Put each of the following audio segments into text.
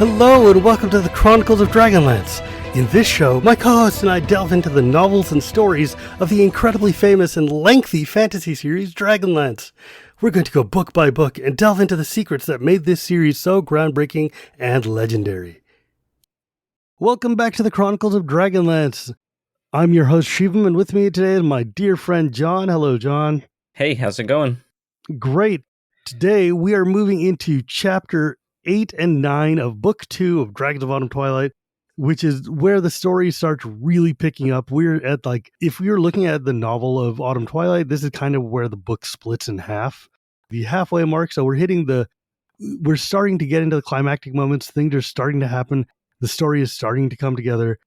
Hello and welcome to the Chronicles of Dragonlance. In this show, my co-host and I delve into the novels and stories of the incredibly famous and lengthy fantasy series Dragonlance. We're going to go book by book and delve into the secrets that made this series so groundbreaking and legendary. Welcome back to the Chronicles of Dragonlance. I'm your host Shivam, and with me today is my dear friend John. Hello, John. Hey, how's it going? Great. Today we are moving into Chapter 8 and 9 of Book 2 of Dragons of Autumn Twilight, which is where the story starts really picking up. We're at if we were looking at the novel of Autumn Twilight, this is kind of where the book splits in half. The halfway mark, so we're starting to get into the climactic moments. Things are starting to happen. The story is starting to come together,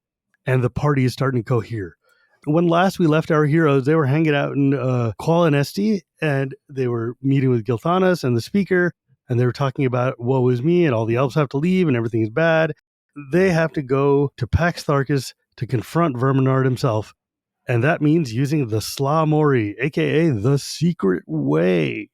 and the party is starting to cohere. When last we left our heroes, they were hanging out in Qualinost, and they were meeting with Gilthanas and the speaker, and they were talking about woe is me, and all the elves have to leave, and everything is bad. They have to go to Pax Tharkas to confront Verminard himself, and that means using the Sla Mori, aka the secret way.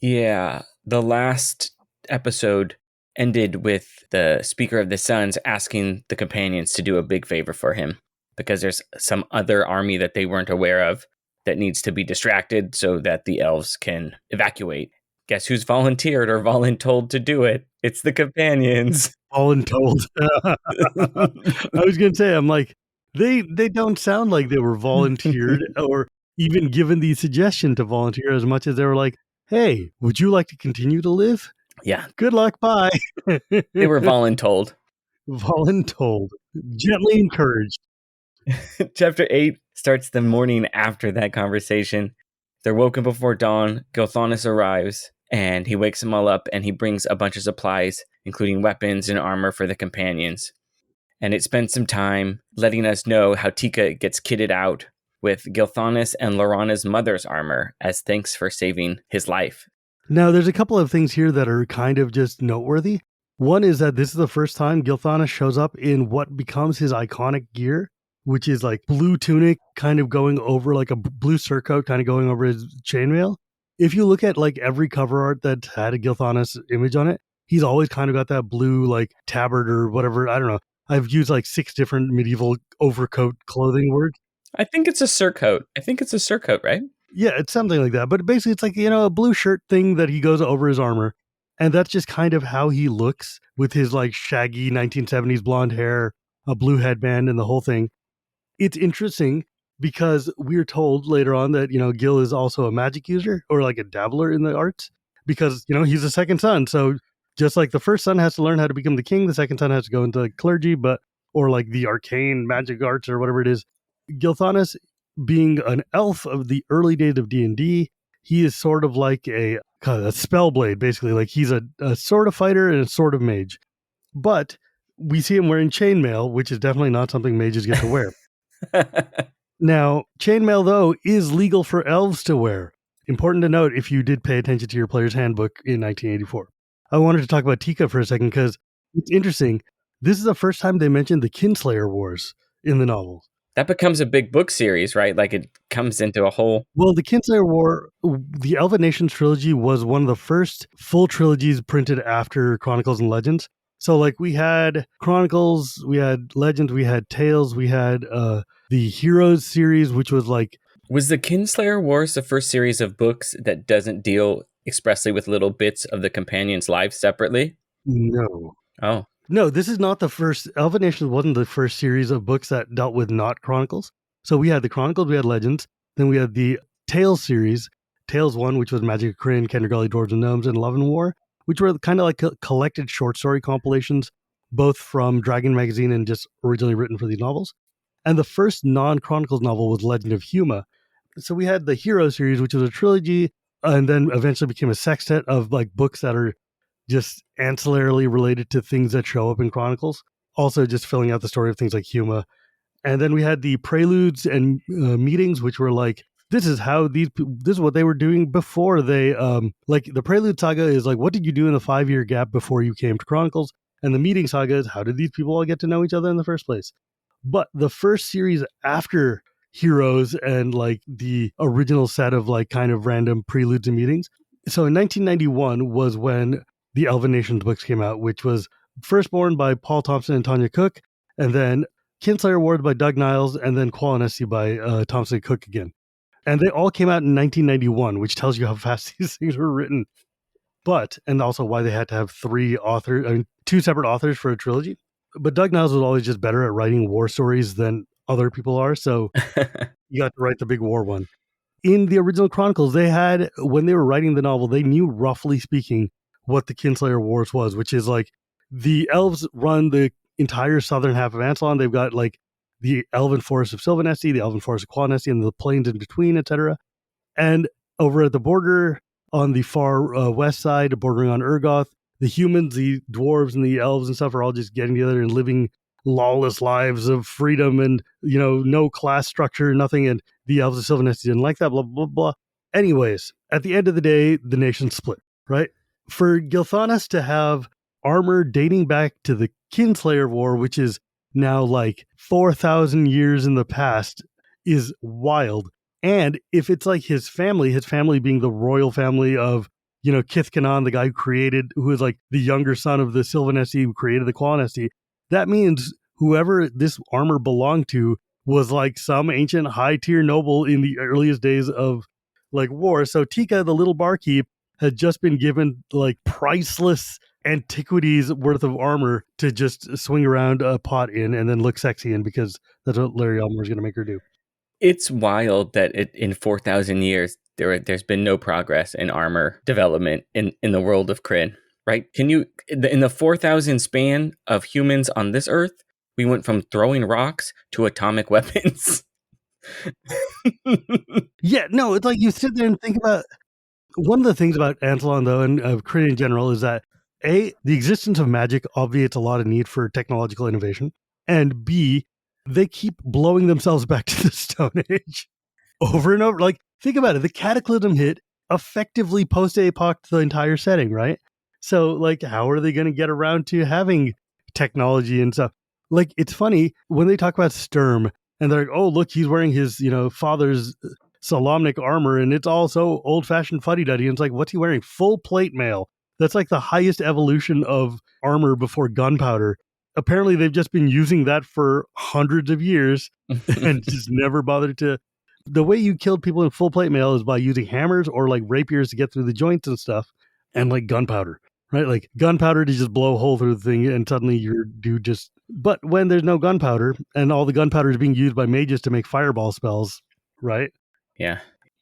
Yeah, the last episode ended with the Speaker of the Suns asking the companions to do a big favor for him, because there's some other army that they weren't aware of that needs to be distracted so that the elves can evacuate. Guess who's volunteered or voluntold to do it? It's the companions. Voluntold. I was going to say, I'm like, they don't sound like they were volunteered or even given the suggestion to volunteer as much as they were like, hey, would you like to continue to live? Yeah. Good luck, bye. They were voluntold. Voluntold. Gently encouraged. Chapter 8 starts the morning after that conversation. They're woken before dawn. Gilthanas arrives, and he wakes them all up, and he brings a bunch of supplies, including weapons and armor for the companions. And it spends some time letting us know how Tika gets kitted out with Gilthanas and Lorana's mother's armor as thanks for saving his life. Now, there's a couple of things here that are kind of just noteworthy. One is that this is the first time Gilthanas shows up in what becomes his iconic gear, which is like blue tunic kind of going over like a blue surcoat kind of going over his chainmail. If you look at like every cover art that had a Gilthanas image on it, he's always kind of got that blue like tabard or whatever. I don't know. I've used like 6 different medieval overcoat clothing words. I think it's a surcoat. Right? Yeah, it's something like that. But basically it's like, a blue shirt thing that he goes over his armor. And that's just kind of how he looks with his like shaggy 1970s blonde hair, a blue headband and the whole thing. It's interesting because we're told later on that, Gil is also a magic user or like a dabbler in the arts because, he's the second son. So just like the first son has to learn how to become the king, the second son has to go into clergy, or like the arcane magic arts or whatever it is. Gilthanas, being an elf of the early days of D&D, he is sort of like a spell blade, basically. Like he's a sword of fighter and a sword of mage. But we see him wearing chainmail, which is definitely not something mages get to wear. Now, chainmail, though, is legal for elves to wear. Important to note if you did pay attention to your player's handbook in 1984. I wanted to talk about Tika for a second because it's interesting. This is the first time they mentioned the Kinslayer Wars in the novel. That becomes a big book series, right? Like it comes into a whole... Well, the Kinslayer War, the Elven Nations trilogy was one of the first full trilogies printed after Chronicles and Legends. So like we had Chronicles, we had Legends, we had Tales, we had the Heroes series, which was like... Was the Kinslayer Wars the first series of books that doesn't deal expressly with little bits of the companions' lives separately? No. Oh. No, this is not the first. Elven Nations wasn't the first series of books that dealt with not Chronicles. So we had the Chronicles, we had Legends, then we had the Tales series, Tales 1, which was Magic of Kryn, Kendergully, Dwarves and Gnomes, and Love and War, which were kind of like collected short story compilations, both from Dragon Magazine and just originally written for these novels. And the first non-Chronicles novel was Legend of Huma. So we had the Hero series, which was a trilogy, and then eventually became a sextet of like books that are just ancillarily related to things that show up in Chronicles. Also just filling out the story of things like Huma. And then we had the preludes and meetings, which were like, this is what they were doing before they, like the prelude saga is like, what did you do in the 5-year gap before you came to Chronicles? And the meeting saga is, how did these people all get to know each other in the first place? But the first series after Heroes and like the original set of like kind of random preludes and meetings. So in 1991 was when the Elven Nations books came out, which was Firstborn by Paul Thompson and Tanya Cook, and then Kinslayer Award by Doug Niles, and then Qualinost by Thompson and Cook again. And they all came out in 1991, which tells you how fast these things were written. But, and also why they had to have two separate authors for a trilogy. But Doug Niles was always just better at writing war stories than other people are, so you got to write the big war one. In the original Chronicles, they had, when they were writing the novel, they knew, roughly speaking, what the Kinslayer Wars was, which is like the elves run the entire southern half of Ansalon. They've got like the elven forest of Sylvanesti, the elven forest of Qualinosti, and the plains in between, etc. And over at the border on the far west side, bordering on Urgoth, the humans, the dwarves, and the elves and stuff are all just getting together and living lawless lives of freedom and, no class structure, nothing. And the elves of Sylvanesti didn't like that, blah, blah, blah. Anyways, at the end of the day, the nation split, right? For Gilthanas to have armor dating back to the Kinslayer War, which is now like 4,000 years in the past, is wild. And if it's like his family being the royal family of, Kith Kanan, the guy who is like the younger son of the Sylvanesti who created the Qualinosti, that means whoever this armor belonged to was like some ancient high tier noble in the earliest days of like war. So Tika, the little barkeep, had just been given like priceless antiquities worth of armor to just swing around a pot in and then look sexy in, because that's what Larry Elmore is going to make her do. It's wild that in 4,000 years, there's been no progress in armor development in the world of Kryn, right? Can you, in the 4,000 span of humans on this earth, we went from throwing rocks to atomic weapons. Yeah, no, it's like you sit there and think about, one of the things about Ansalon, though, and of Kryn in general, is that A, the existence of magic obviates a lot of need for technological innovation, and B, they keep blowing themselves back to the Stone Age over and over. Like, think about it. The Cataclysm hit effectively post-apoc the entire setting, right? So, like, how are they going to get around to having technology and stuff? Like, it's funny when they talk about Sturm, and they're like, oh, look, he's wearing his, father's Solamnic armor, and it's all so old-fashioned fuddy-duddy. And it's like, what's he wearing? Full plate mail. That's like the highest evolution of armor before gunpowder. Apparently, they've just been using that for hundreds of years and just never bothered to. The way you killed people in full plate mail is by using hammers or like rapiers to get through the joints and stuff, and like gunpowder, right? Like gunpowder to just blow a hole through the thing, and suddenly your dude just. But when there's no gunpowder, and all the gunpowder is being used by mages to make fireball spells, right? Yeah.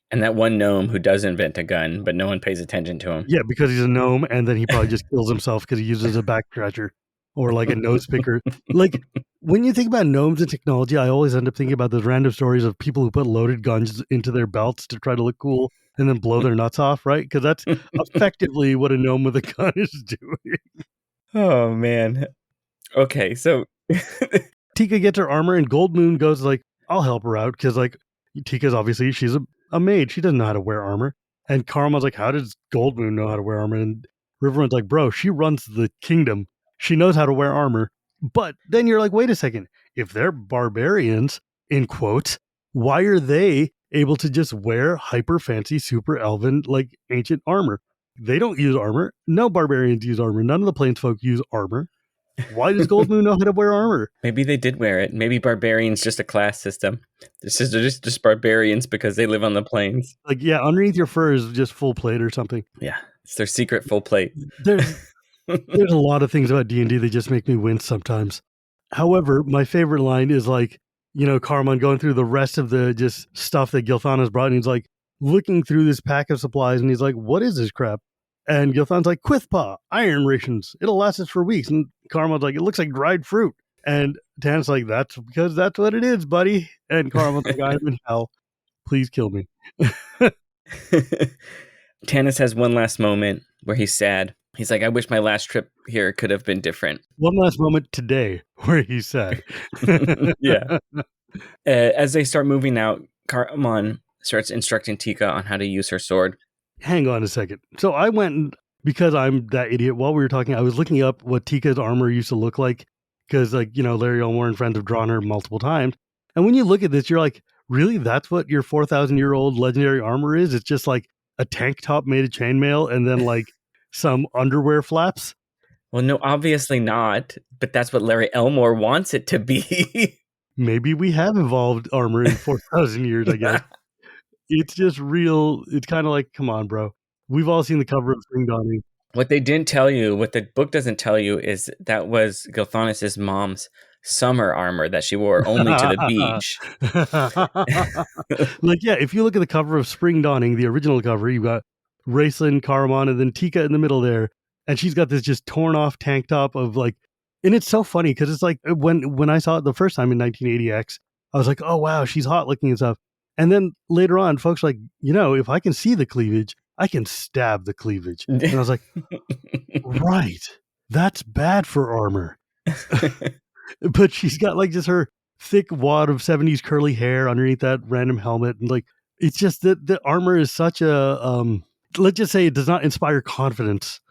And that one gnome who does invent a gun, but no one pays attention to him. Yeah, because he's a gnome, and then he probably just kills himself because he uses a back scratcher or like a nose picker. Like, when you think about gnomes and technology, I always end up thinking about those random stories of people who put loaded guns into their belts to try to look cool and then blow their nuts off, right? Because that's effectively what a gnome with a gun is doing. Oh, man. Okay, so Tika gets her armor, and Goldmoon goes like, I'll help her out, because like Tika's obviously, she's a maid. She doesn't know how to wear armor. And Caramon's like, how does Goldmoon know how to wear armor? And Riverrun's like, bro, she runs the kingdom. She knows how to wear armor. But then you're like, wait a second. If they're barbarians, in quotes, why are they able to just wear hyper fancy, super elven, like ancient armor? They don't use armor. No barbarians use armor. None of the planesfolk use armor. Why does Goldmoon know how to wear armor? Maybe they did wear it. Maybe barbarians just a class system. This is just barbarians because they live on the plains. Like, yeah, underneath your fur is just full plate or something. Yeah, it's their secret full plate. There's a lot of things about D&D that just make me wince sometimes. However, my favorite line is like, Caramon going through the rest of the just stuff that Gilthana's brought, and he's like looking through this pack of supplies, and he's like, what is this crap? And Gilthana's like, Quithpaw, iron rations. It'll last us for weeks. And Caramon's like, it looks like dried fruit. And Tanis like, that's because that's what it is, buddy. And Caramon's like, I'm in hell. Please kill me. Tanis has one last moment where he's sad. He's like, I wish my last trip here could have been different. One last moment today where he's sad. Yeah. As they start moving out, Caramon starts instructing Tika on how to use her sword. Hang on a second. So I went, because I'm that idiot, while we were talking, I was looking up what Tika's armor used to look like, because like, Larry Elmore and friends have drawn her multiple times. And when you look at this, you're like, really? That's what your 4,000-year-old legendary armor is? It's just like a tank top made of chainmail and then like some underwear flaps? Well, no, obviously not. But that's what Larry Elmore wants it to be. Maybe we have evolved armor in 4,000 years, I guess. It's just real. It's kind of like, come on, bro. We've all seen the cover of Spring Dawning. What they didn't tell you, what the book doesn't tell you, is that was Gilthanis' mom's summer armor that she wore only to the beach. Like, yeah, if you look at the cover of Spring Dawning, the original cover, you've got Raceland, Caramon, and then Tika in the middle there. And she's got this just torn off tank top of like, and it's so funny because it's like when I saw it the first time in 1980X, I was like, oh, wow, she's hot looking and stuff. And then later on, folks are like, if I can see the cleavage, I can stab the cleavage. And I was like, right, that's bad for armor. But she's got like just her thick wad of 70s curly hair underneath that random helmet. And like, it's just that the armor is such a, let's just say it does not inspire confidence.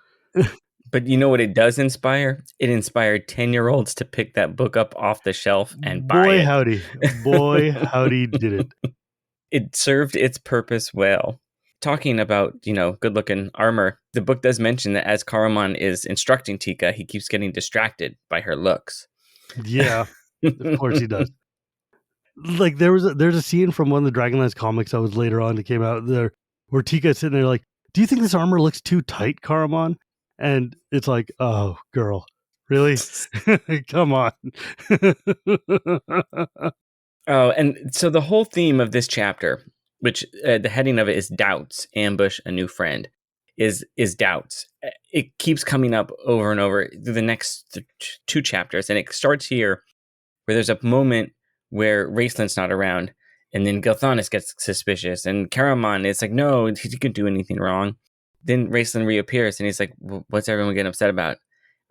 But you know what it does inspire? It inspired 10-year-olds to pick that book up off the shelf and buy it. Boy, howdy did it. It served its purpose well. Talking about, good-looking armor, the book does mention that as Caramon is instructing Tika, he keeps getting distracted by her looks. Yeah, of course he does. Like there's a scene from one of the Dragonlance comics that was later on that came out there where Tika is sitting there like, do you think this armor looks too tight, Caramon? And it's like, oh, girl, really? Come on. Oh, and so the whole theme of this chapter, which the heading of it is Doubts, Ambush, a New Friend, is doubts. It keeps coming up over and over through the next two chapters. And it starts here where there's a moment where Raceland's not around. And then Gilthanis gets suspicious. And Caramon is like, no, he didn't do anything wrong. Then Raceland reappears and he's like, what's everyone getting upset about?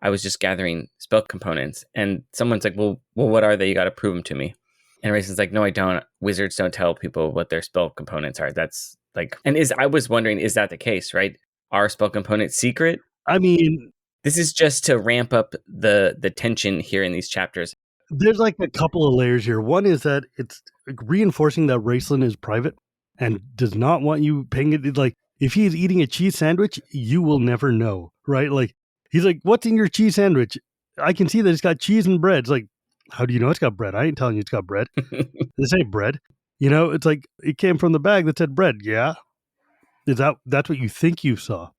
I was just gathering spell components. And someone's like, well, what are they? You got to prove them to me. And Raceland's like, no, I don't. Wizards don't tell people what their spell components are. That's like, and I was wondering, is that the case, right? Are spell components secret? I mean, this is just to ramp up the tension here in these chapters. There's like a couple of layers here. One is that it's reinforcing that Raceland is private and does not want you paying it. Like, if he is eating a cheese sandwich, you will never know, right? Like, he's like, what's in your cheese sandwich? I can see that it's got cheese and bread. It's like, how do you know it's got bread? I ain't telling you it's got bread. This ain't bread. It's like, it came from the bag that said bread. Yeah. That's what you think you saw?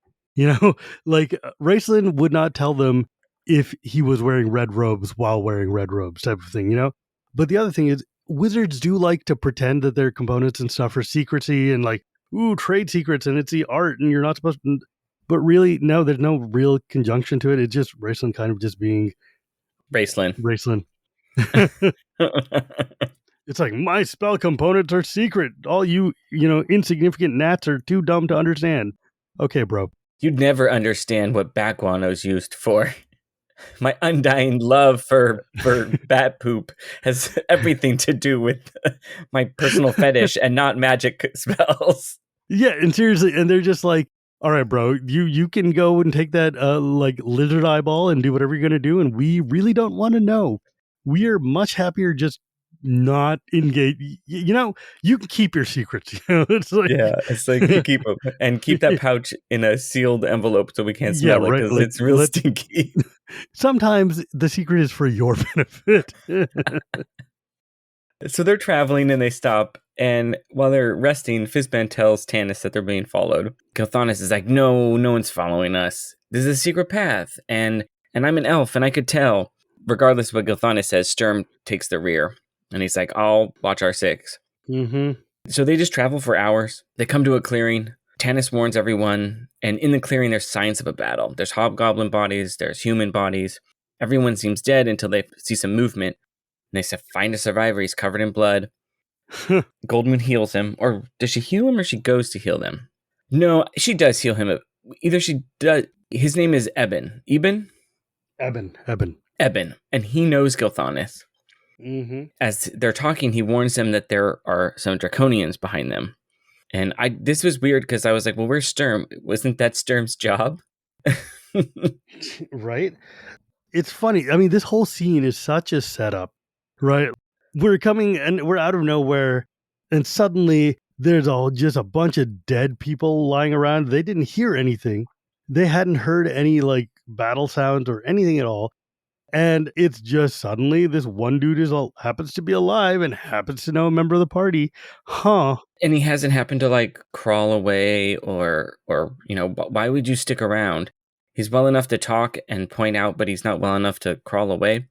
Like Raceland would not tell them if he was wearing red robes while wearing red robes type of thing, But the other thing is wizards do like to pretend that their components and stuff are secrecy and like, ooh, trade secrets and it's the art and you're not supposed to. But really, no, there's no real conjunction to it. It's just Raceland kind of just being Raceland. It's like, my spell components are secret. All you insignificant gnats are too dumb to understand. Okay, bro. You'd never understand what bat guano's used for. My undying love for bat poop has everything to do with my personal fetish and not magic spells. Yeah, and seriously, and they're just like, all right, bro, you can go and take that like lizard eyeball and do whatever you're going to do, and we really don't want to know. We are much happier just not engaged. You can keep your secrets. It's like, you keep them and keep that pouch in a sealed envelope so we can't smell it because it's real stinky. Sometimes the secret is for your benefit. So they're traveling and they stop, and while they're resting, Fizban tells Tanis that they're being followed. Gilthanis is like, no one's following us. This is a secret path, and I'm an elf, and I could tell. Regardless of what Gilthanis says, Sturm takes the rear. And he's like, I'll watch our six. Mm-hmm. So they just travel for hours. They come to a clearing. Tanis warns everyone. And in the clearing, there's signs of a battle. There's hobgoblin bodies. There's human bodies. Everyone seems dead until they see some movement. And they say, find a survivor. He's covered in blood. Goldmoon heals him. Or does she heal him or she goes to heal them? No, she does heal him. Either she does. His name is Eben. Eben. And he knows Gilthanis. Mm-hmm. As they're talking, he warns them that there are some Draconians behind them. And this was weird because I was like, well, where's Sturm? Wasn't that Sturm's job? Right? It's funny. I mean, this whole scene is such a setup, right? We're coming and we're out of nowhere, and suddenly there's just a bunch of dead people lying around. They didn't hear anything. They hadn't heard any like battle sounds or anything at all. And it's just suddenly this one dude happens to be alive and happens to know a member of the party. Huh. And he hasn't happened to like crawl away or why would you stick around? He's well enough to talk and point out, but he's not well enough to crawl away.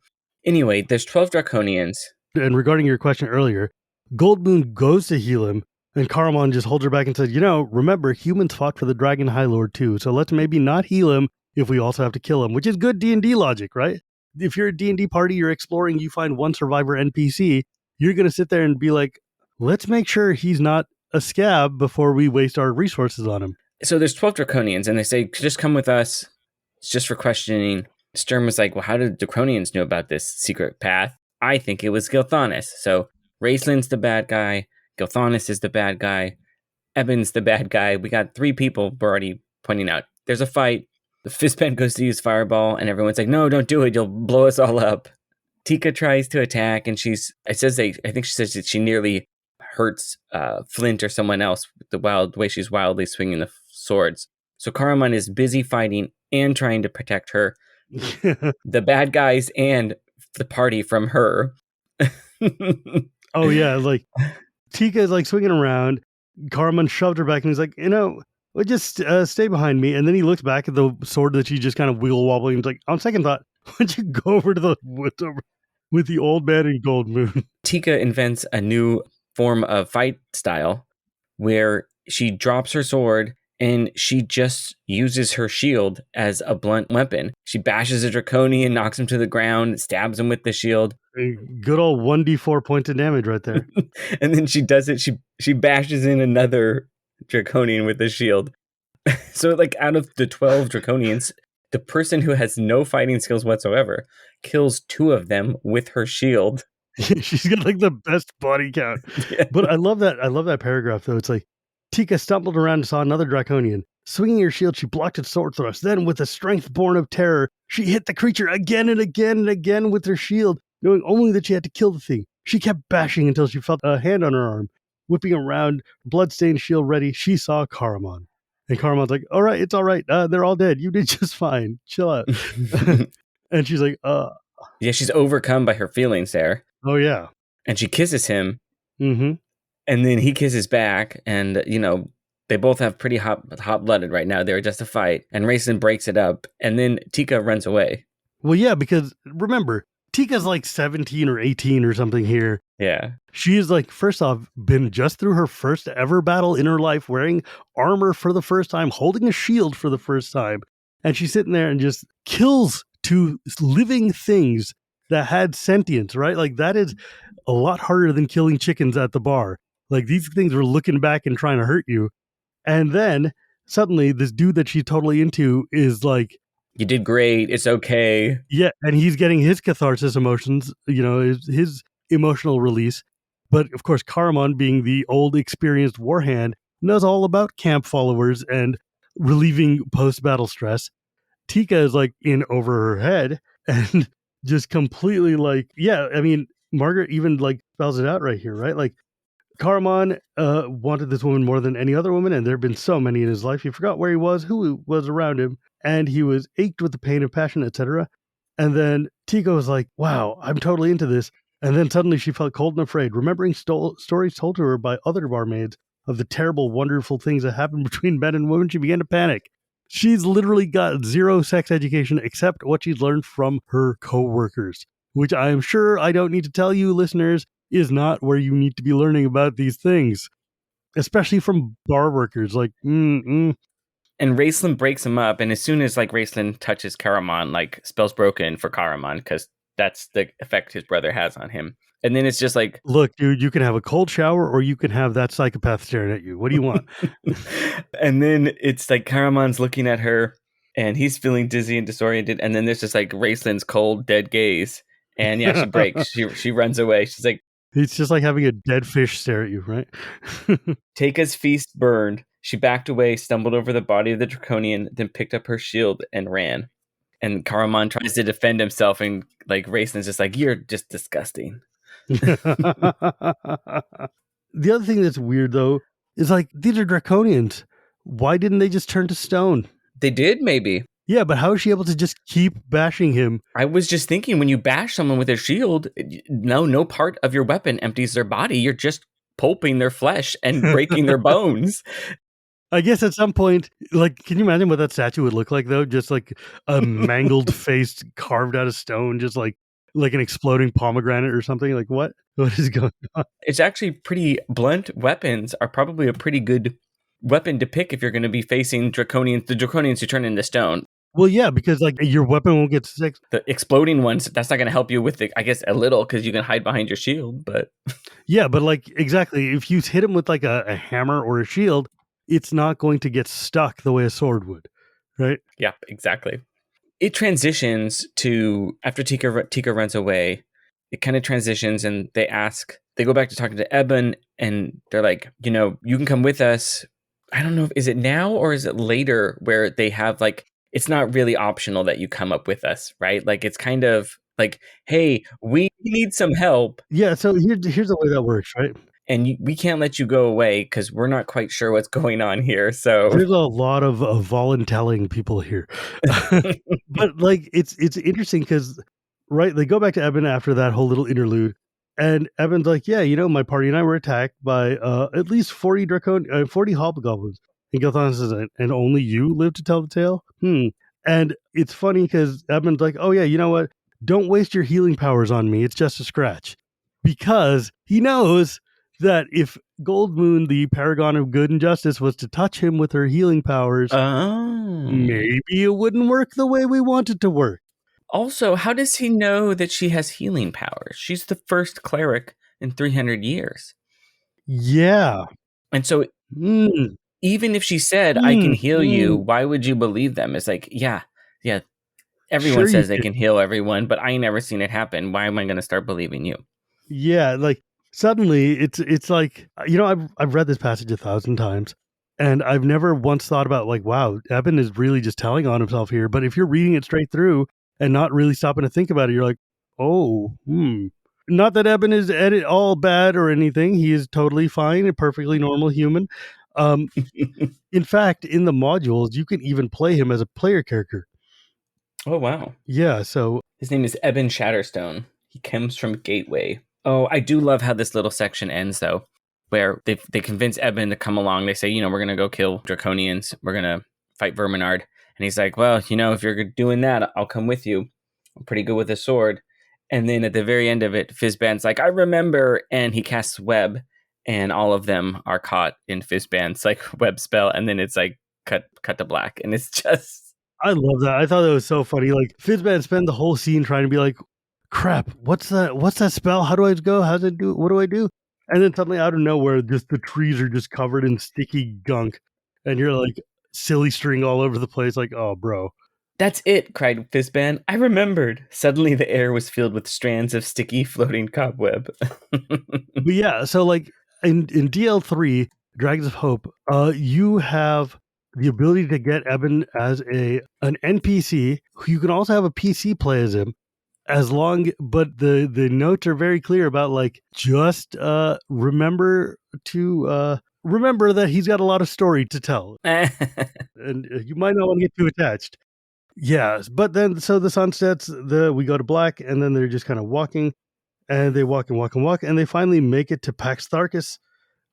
Anyway, there's 12 Draconians. And regarding your question earlier, Goldmoon goes to heal him, and Caramon just holds her back and says, remember, humans fought for the Dragon High Lord too, so let's maybe not heal him if we also have to kill him, which is good D&D logic, right? If you're a D&D party, you're exploring, you find one survivor NPC, you're going to sit there and be like, let's make sure he's not a scab before we waste our resources on him. So there's 12 Draconians, and they say, just come with us. It's just for questioning. Sturm was like, well, how did the Draconians know about this secret path? I think it was Gilthanis. So Raislin's the bad guy. Gilthanis is the bad guy. Eben's the bad guy. We got 3 people we're already pointing out. There's a fight. The Fistband goes to use Fireball, and everyone's like, no, don't do it. You'll blow us all up. Tika tries to attack, and I think she says that she nearly hurts Flint or someone else with the way she's wildly swinging the swords. So Caramon is busy fighting and trying to protect her, the bad guys and the party from her. Oh yeah, like Tika is like swinging around. Caramon shoved her back and he's like, just stay behind me. And then he looks back at the sword that she just kind of wiggle wobbling. And he's like, on second thought, why don't you go over to the woods with the old man and Goldmoon? Tika invents a new form of fight style where she drops her sword and she just uses her shield as a blunt weapon. She bashes a Draconian, knocks him to the ground, stabs him with the shield. Good old 1d4 points of damage right there. And then she does it. She bashes in another Draconian with the shield. So like out of the 12 Draconians, the person who has no fighting skills whatsoever kills 2 of them with her shield. She's got like the best body count. Yeah. But I love that paragraph though. It's like, Tika stumbled around and saw another Draconian. Swinging her shield, she blocked its sword thrust. Then, with a strength born of terror, she hit the creature again and again and again with her shield, knowing only that she had to kill the thing. She kept bashing until she felt a hand on her arm. Whipping around, blood-stained shield ready, she saw Caramon. And Caramon's like, all right, it's all right. They're all dead. You did just fine. Chill out. And she's like, Yeah, she's overcome by her feelings there. Oh, yeah. And she kisses him. Mm-hmm. And then he kisses back, and, they both have pretty hot-blooded right now. They're just a fight, and Raisin breaks it up, and then Tika runs away. Well, yeah, because remember, Tika's like 17 or 18 or something here. Yeah. She is like, first off, been just through her first ever battle in her life, wearing armor for the first time, holding a shield for the first time, and she's sitting there and just kills 2 living things that had sentience, right? Like, that is a lot harder than killing chickens at the bar. Like, these things were looking back and trying to hurt you. And then suddenly this dude that she's totally into is like, you did great. It's okay. Yeah. And he's getting his catharsis emotions, his emotional release. But of course, Caramon, being the old experienced warhand, knows all about camp followers and relieving post-battle stress. Tika is like in over her head and just completely like, yeah, I mean, Margaret even like spells it out right here, right? Like, Caramon wanted this woman more than any other woman, and there have been so many in his life. He forgot where he was, who was around him, and he was ached with the pain of passion, etc. And then Tika was like, wow, I'm totally into this. And then suddenly she felt cold and afraid, remembering stories told to her by other barmaids of the terrible, wonderful things that happened between men and women. She began to panic. She's literally got 0 sex education except what she's learned from her co-workers, which I am sure I don't need to tell you, listeners, is not where you need to be learning about these things, especially from bar workers. Like, And Raistlin breaks him up, and as soon as like Raistlin touches Caramon, like spells broken for Caramon, because that's the effect his brother has on him. And then it's just like, look, dude, you can have a cold shower or you can have that psychopath staring at you. What do you want? And then it's like Caramon's looking at her, and he's feeling dizzy and disoriented. And then there's just like Raistlin's cold, dead gaze. And yeah, she breaks. She runs away. She's like, it's just like having a dead fish stare at you, right? Tika's feast burned. She backed away, stumbled over the body of the Draconian, then picked up her shield and ran. And Caramon tries to defend himself, and like Raislin's just like, you're just disgusting. The other thing that's weird though is like, these are Draconians. Why didn't they just turn to stone? They did, maybe. Yeah, but how is she able to just keep bashing him? I was just thinking, when you bash someone with a shield, no part of your weapon empties their body. You're just pulping their flesh and breaking their bones. I guess at some point, like, can you imagine what that statue would look like, though? Just like a mangled face carved out of stone, just like an exploding pomegranate or something. Like, what? What is going on? It's actually pretty blunt weapons are probably a pretty good weapon to pick if you're going to be facing Draconians, the Draconians who turn into stone. Well, yeah, because like your weapon won't get sick. The exploding ones, that's not going to help you with, I guess, a little, because you can hide behind your shield, but Yeah, but like exactly, if you hit him with like a hammer or a shield, it's not going to get stuck the way a sword would, right? yeah, exactly. It transitions to, after Tika runs away, it kind of transitions and they go back to talking to Eben, and they're like, you can come with us. I don't know, is it now or is it later where they have like, it's not really optional that you come up with us, right? Like, it's kind of like, hey, we need some help. Yeah, so here's the way that works, right? And we can't let you go away because we're not quite sure what's going on here. So There's a lot of voluntelling people here. But like it's interesting because right, they go back to Eben after that whole little interlude, and Eben's like, yeah, my party and I were attacked by at least 40 40 hobgoblins. And Gilthon says, and only you live to tell the tale? And it's funny because Eben's like, oh yeah, you know what? Don't waste your healing powers on me. It's just a scratch. Because he knows that if Goldmoon, the paragon of good and justice, was to touch him with her healing powers, maybe it wouldn't work the way we want it to work. Also, how does he know that she has healing powers? She's the first cleric in 300 years. Yeah. And so even if she said, I can heal you, why would you believe them? It's like, yeah. Everyone Sure says they can heal everyone, but I ain't never seen it happen. Why am I going to start believing you? Yeah, like suddenly it's like, I've read this passage 1,000 times, and I've never once thought about like, wow, Eben is really just telling on himself here. But if you're reading it straight through and not really stopping to think about it, you're like, oh, Not that Eben is at it all bad or anything. He is totally fine, a perfectly normal human. In fact, in the modules, you can even play him as a player character. Oh, wow. Yeah, so his name is Eben Shatterstone. He comes from Gateway. Oh, I do love how this little section ends, though, where they convince Eben to come along. They say, we're going to go kill Draconians. We're going to fight Verminard. And he's like, well, if you're doing that, I'll come with you. I'm pretty good with a sword. And then at the very end of it, Fizzband's like, I remember. And he casts web, and all of them are caught in Fizzband's like web spell. And then it's like cut to black. And it's just... I love that. I thought that was so funny. Like Fizzband spent the whole scene trying to be like, crap, what's that spell? How do I go? How does it do? What do I do? And then suddenly out of nowhere, just the trees are just covered in sticky gunk. And you're like silly string all over the place. Like, oh, bro. That's it, cried Fizzband. I remembered. Suddenly the air was filled with strands of sticky floating cobweb. But yeah, so like in DL3, Dragons of Hope, you have the ability to get Eben as an NPC. You can also have a PC play as him, but the notes are very clear about like just remember that he's got a lot of story to tell, and you might not want to get too attached. Yeah, but then so the sun sets, we go to black, and then they're just kind of walking, and they walk and walk and walk, and they finally make it to Pax Tharkas,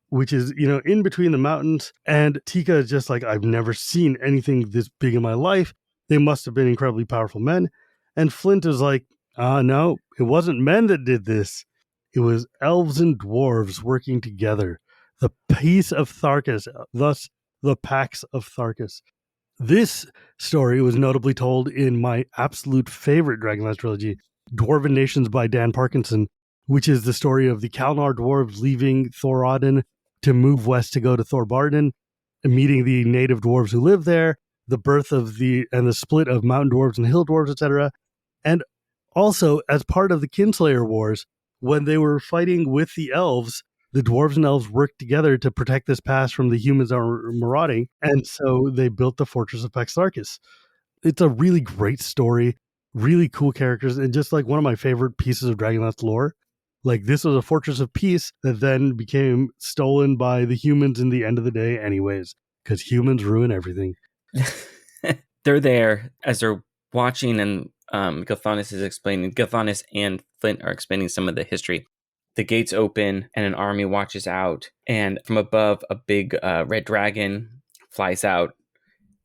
which is, in between the mountains. And Tika is just like, I've never seen anything this big in my life. They must have been incredibly powerful men. And Flint is like, no, it wasn't men that did this. It was elves and dwarves working together. The Peace of Tharkas, thus the Pax of Tharkas. This story was notably told in my absolute favorite Dragonlance trilogy, Dwarven Nations by Dan Parkinson, which is the story of the Kalnar dwarves leaving Thorodden to move west to go to Thorbarden, meeting the native dwarves who live there, the birth of the split of mountain dwarves and hill dwarves, etc. And also, as part of the Kinslayer Wars, when they were fighting with the elves, the dwarves and elves worked together to protect this pass from the humans that were marauding, and so they built the Fortress of Pax Tharkas. It's a really great story, really cool characters, and just like one of my favorite pieces of Dragonlance lore. Like, this was a fortress of peace that then became stolen by the humans in the end of the day anyways, because humans ruin everything. they're there as they're watching, and Gilthanis and Flint are explaining some of the history. The gates open and an army watches out, and from above, a big red dragon flies out,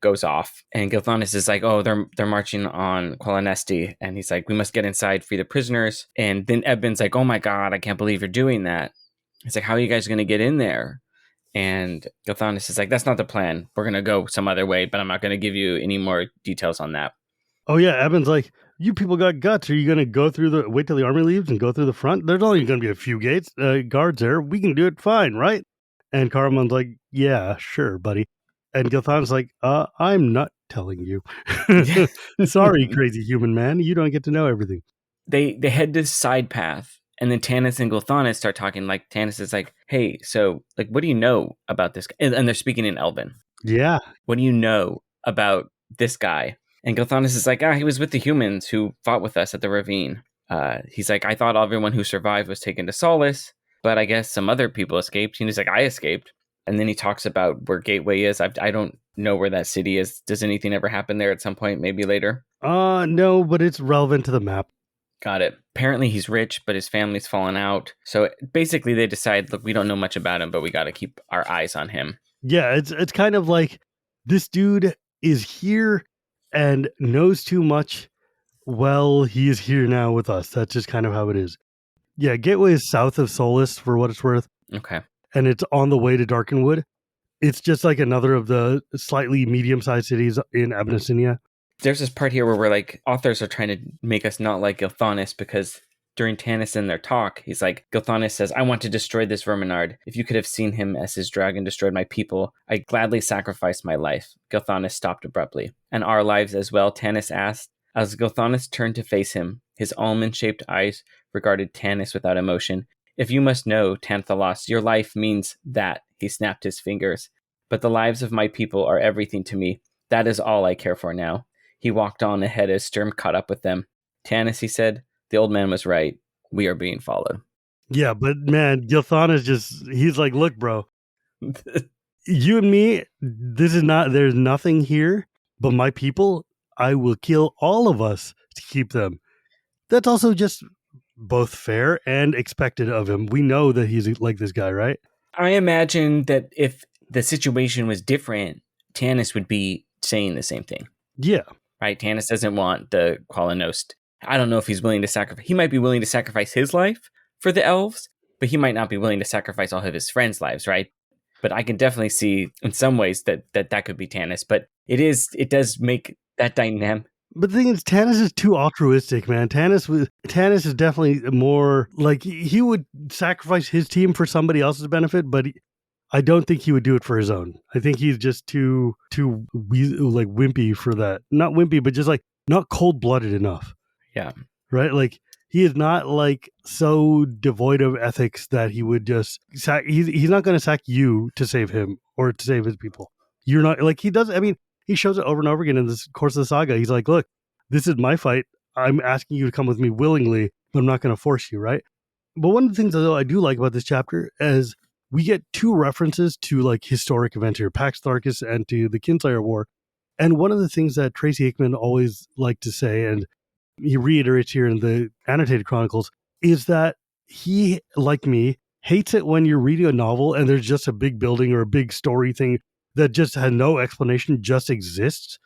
goes off, and Gilthanis is like, "Oh, they're marching on Qualinost," and he's like, "We must get inside, free the prisoners." And then Eben's like, "Oh my god, I can't believe you're doing that." He's like, "How are you guys going to get in there?" And Gilthanis is like, "That's not the plan. We're going to go some other way, but I'm not going to give you any more details on that." Oh yeah, Eben's like, you people got guts. Are you going to go through wait till the army leaves and go through the front? There's only going to be a few guards there. We can do it fine, right? And Caramon's like, yeah, sure, buddy. And Gilthan's like, I'm not telling you. Sorry, crazy human man. You don't get to know everything. They head to the side path, and then Tanis and Gilthanis start talking. Like, Tanis is like, "Hey, so, like, what do you know about this guy?" And they're speaking in Elven. Yeah. "What do you know about this guy?" And Gilthanis is like, "He was with the humans who fought with us at the ravine." He's like, "I thought everyone who survived was taken to Solace, but I guess some other people escaped." And he's like, "I escaped." And then he talks about where Gateway is. I don't know where that city is. Does anything ever happen there at some point, maybe later? No, but it's relevant to the map. Got it. Apparently he's rich, but his family's fallen out. So basically they decide, look, we don't know much about him, but we got to keep our eyes on him. Yeah, it's kind of like this dude is here and knows too much. Well, he is here now with us. That's just kind of how it is. Yeah, Gateway is south of Solace for what it's worth. Okay. And it's on the way to Darkenwood. It's just like another of the slightly medium-sized cities in Abyssinia. There's this part here where we're like, authors are trying to make us not like Gilthanis, because during Tanis and their talk, he's like, Gilthanis says, "I want to destroy this Verminard. If you could have seen him as his dragon destroyed my people, I'd gladly sacrifice my life." Gilthanis stopped abruptly. "And our lives as well?" Tanis asked. As Gilthanis turned to face him, his almond-shaped eyes regarded Tanis without emotion. "If you must know, Tanthalos, your life means that." He snapped his fingers. "But the lives of my people are everything to me. That is all I care for now." He walked on ahead as Sturm caught up with them. "Tanis," he said, "the old man was right. We are being followed." Yeah, but man, Gilthanis he's like, look, bro, you and me, there's nothing here but my people. I will kill all of us to keep them. That's also just both fair and expected of him. We know that he's like this guy, right? I imagine that if the situation was different, Tanis would be saying the same thing. Yeah. Right? Tanis doesn't want the Qualinost. I don't know if he's willing to sacrifice. He might be willing to sacrifice his life for the elves, but he might not be willing to sacrifice all of his friends' lives, right? But I can definitely see in some ways that could be Tanis. But it does make that dynamic. But the thing is, Tanis is too altruistic, man. Tanis is definitely more like he would sacrifice his team for somebody else's benefit, but I don't think he would do it for his own. I think he's just too like wimpy for that. Not wimpy, but just like not cold-blooded enough. Yeah. Right? Like he is not like so devoid of ethics that he would just he's not going to sack you to save him or to save his people. You're not like he does. I mean, he shows it over and over again in this course of the saga. He's like, look, this is my fight. I'm asking you to come with me willingly, but I'm not going to force you, right? But one of the things that I do like about this chapter is we get two references to like historic events here, Pax Tharkas and to the Kinslayer War. And one of the things that Tracy Hickman always liked to say, and he reiterates here in the annotated chronicles, is that he, like me, hates it when you're reading a novel and there's just a big building or a big story thing that just has no explanation, just exists.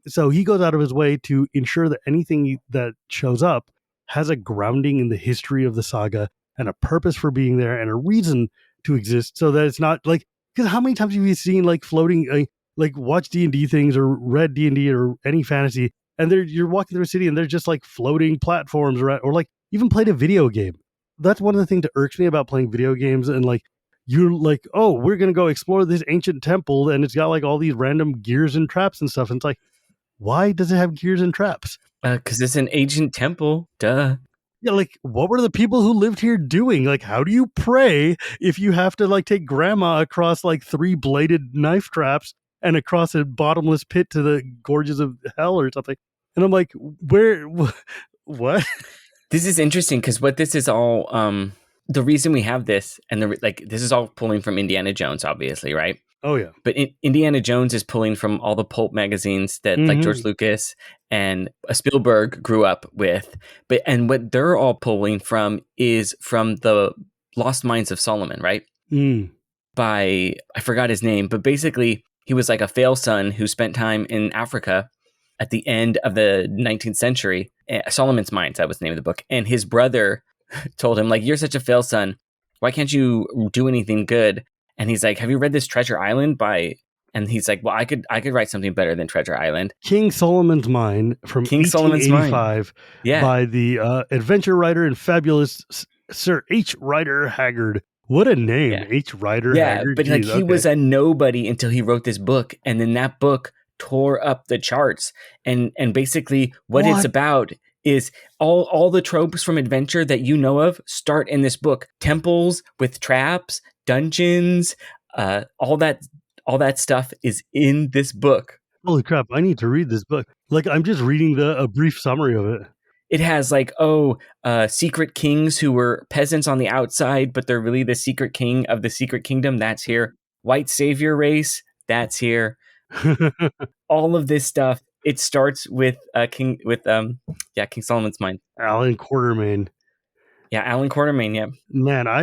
So he goes out of his way to ensure that anything that shows up has a grounding in the history of the saga and a purpose for being there and a reason to exist, so that it's not like, because how many times have you seen like floating like watch D&D things or read D&D or any fantasy, and you're walking through a city and there's just like floating platforms or like even played a video game. That's one of the things that irks me about playing video games, and like you're like, oh, we're gonna go explore this ancient temple and it's got like all these random gears and traps and stuff, and it's like, why does it have gears and traps? Because it's an ancient temple. Duh. Yeah, like what were the people who lived here doing? Like, how do you pray if you have to like take grandma across like 3 bladed knife traps and across a bottomless pit to the gorges of hell or something? And I'm like, what? This is interesting because what this is all, the reason we have this, and this is all pulling from Indiana Jones, obviously, right? Oh yeah. But Indiana Jones is pulling from all the pulp magazines that like George Lucas and Spielberg grew up with. And what they're all pulling from is from the Lost Mines of Solomon, right? By, I forgot his name, but basically he was like a fail son who spent time in Africa at the end of the 19th century. Solomon's Mines, that was the name of the book. And his brother told him, like, you're such a fail son. Why can't you do anything good? And he's like, have you read this Treasure Island by... And he's like, well, I could write something better than Treasure Island. King Solomon's Mine from King Solomon's 1885 Mine. by the adventure writer and fabulous Sir H. Rider Haggard. What a name, H. Rider Haggard. But like he was a nobody until he wrote this book. And then that book tore up the charts. And basically what it's about is all the tropes from adventure that you know of start in this book. Temples with traps, dungeons, all that stuff is in this book. Holy crap, I need to read this book. Like, I'm just reading a brief summary of it. It has like, secret kings who were peasants on the outside, but they're really the secret king of the secret kingdom. That's here. White savior race. That's here. All of this stuff. It starts with King Solomon's Mine. Alan Quatermain. Yeah, Alan Quatermain. Yeah. Man, I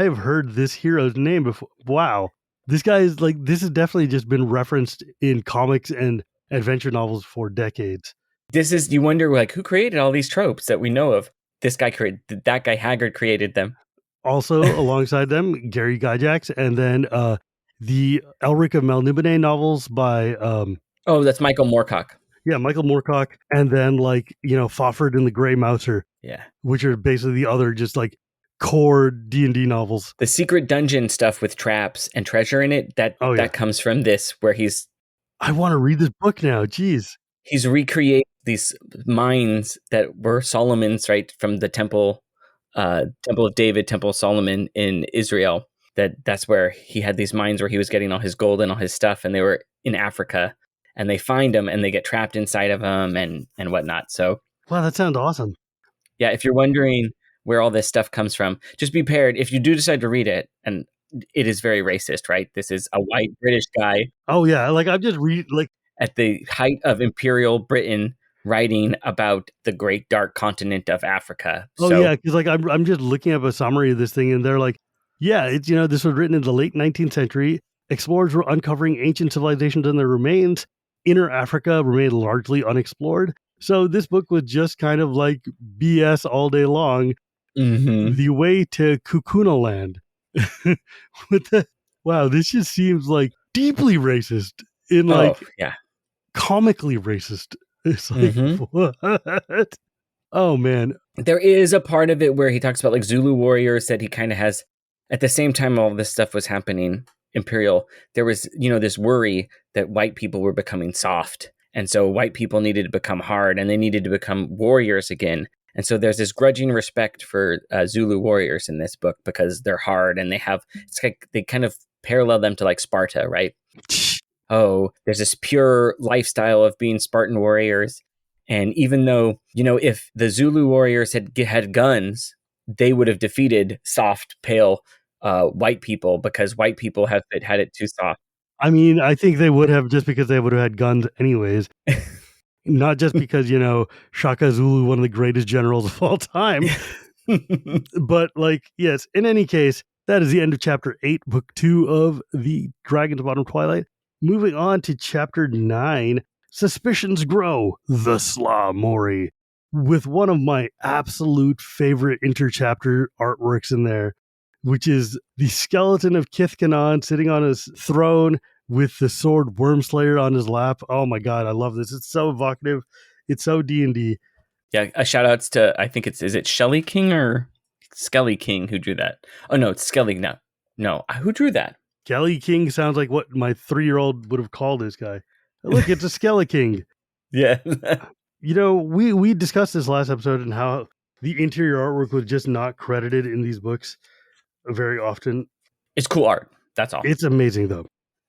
have heard this hero's name before. Wow, this guy is like, this has definitely just been referenced in comics and adventure novels for decades. This is, you wonder, like, who created all these tropes that we know of? This guy created, that guy Haggard created them. Also, alongside them, Gary Gygax, and then the Elric of Melniboné novels by that's Michael Moorcock. Yeah, Michael Moorcock, and then like, Fafhrd and the Grey Mouser. Yeah, which are basically the other just like core D&D novels. The secret dungeon stuff with traps and treasure in it, that comes from this, where he's... I want to read this book now, jeez. He's recreated these mines that were Solomon's, right, from the Temple of David, Temple of Solomon in Israel. That's where he had these mines where he was getting all his gold and all his stuff, and they were in Africa, and they find them and they get trapped inside of them and whatnot. So, wow, that sounds awesome. Yeah, if you're wondering where all this stuff comes from, just be prepared. If you do decide to read it, and it is very racist, right? This is a white British guy. Oh yeah, like I'm just reading, like, at the height of Imperial Britain, writing about the great dark continent of Africa. Oh yeah, because like I'm just looking up a summary of this thing, and they're like, yeah, it's this was written in the late 19th century. Explorers were uncovering ancient civilizations and their remains. Inner Africa remained largely unexplored. So this book was just kind of like BS all day long. The way to Kukuna Land. Wow, this just seems like deeply racist in like comically racist. It's like, what? Oh man. There is a part of it where he talks about like Zulu warriors that he kind of has, at the same time all this stuff was happening, Imperial, there was, this worry that white people were becoming soft. And so white people needed to become hard, and they needed to become warriors again. And so there's this grudging respect for Zulu warriors in this book because they're hard, and it's like they kind of parallel them to like Sparta, right? Oh, there's this pure lifestyle of being Spartan warriors. And even though, if the Zulu warriors had guns, they would have defeated soft, pale white people, because white people had it too soft. I mean, I think they would have, just because they would have had guns anyways. Not just because, Shaka Zulu, one of the greatest generals of all time. But like, yes, in any case, that is the end of chapter 8, book 2 of the Dragon's Bottom Twilight. Moving on to chapter 9, Suspicions Grow, the Sla Mori, with one of my absolute favorite interchapter artworks in there, which is the skeleton of Kithkanon sitting on his throne with the sword Wormslayer on his lap. Oh my god, I love this. It's so evocative. It's so D&D. Yeah, a shout outs to, I think is it Shelly King or Skelly King who drew that? Oh no, it's Skelly. No, who drew that? Skelly King sounds like what my 3-year-old would have called this guy. Look, it's a Skelly King. Yeah. We discussed this last episode and how the interior artwork was just not credited in these books very often. It's cool art. That's all. It's amazing though.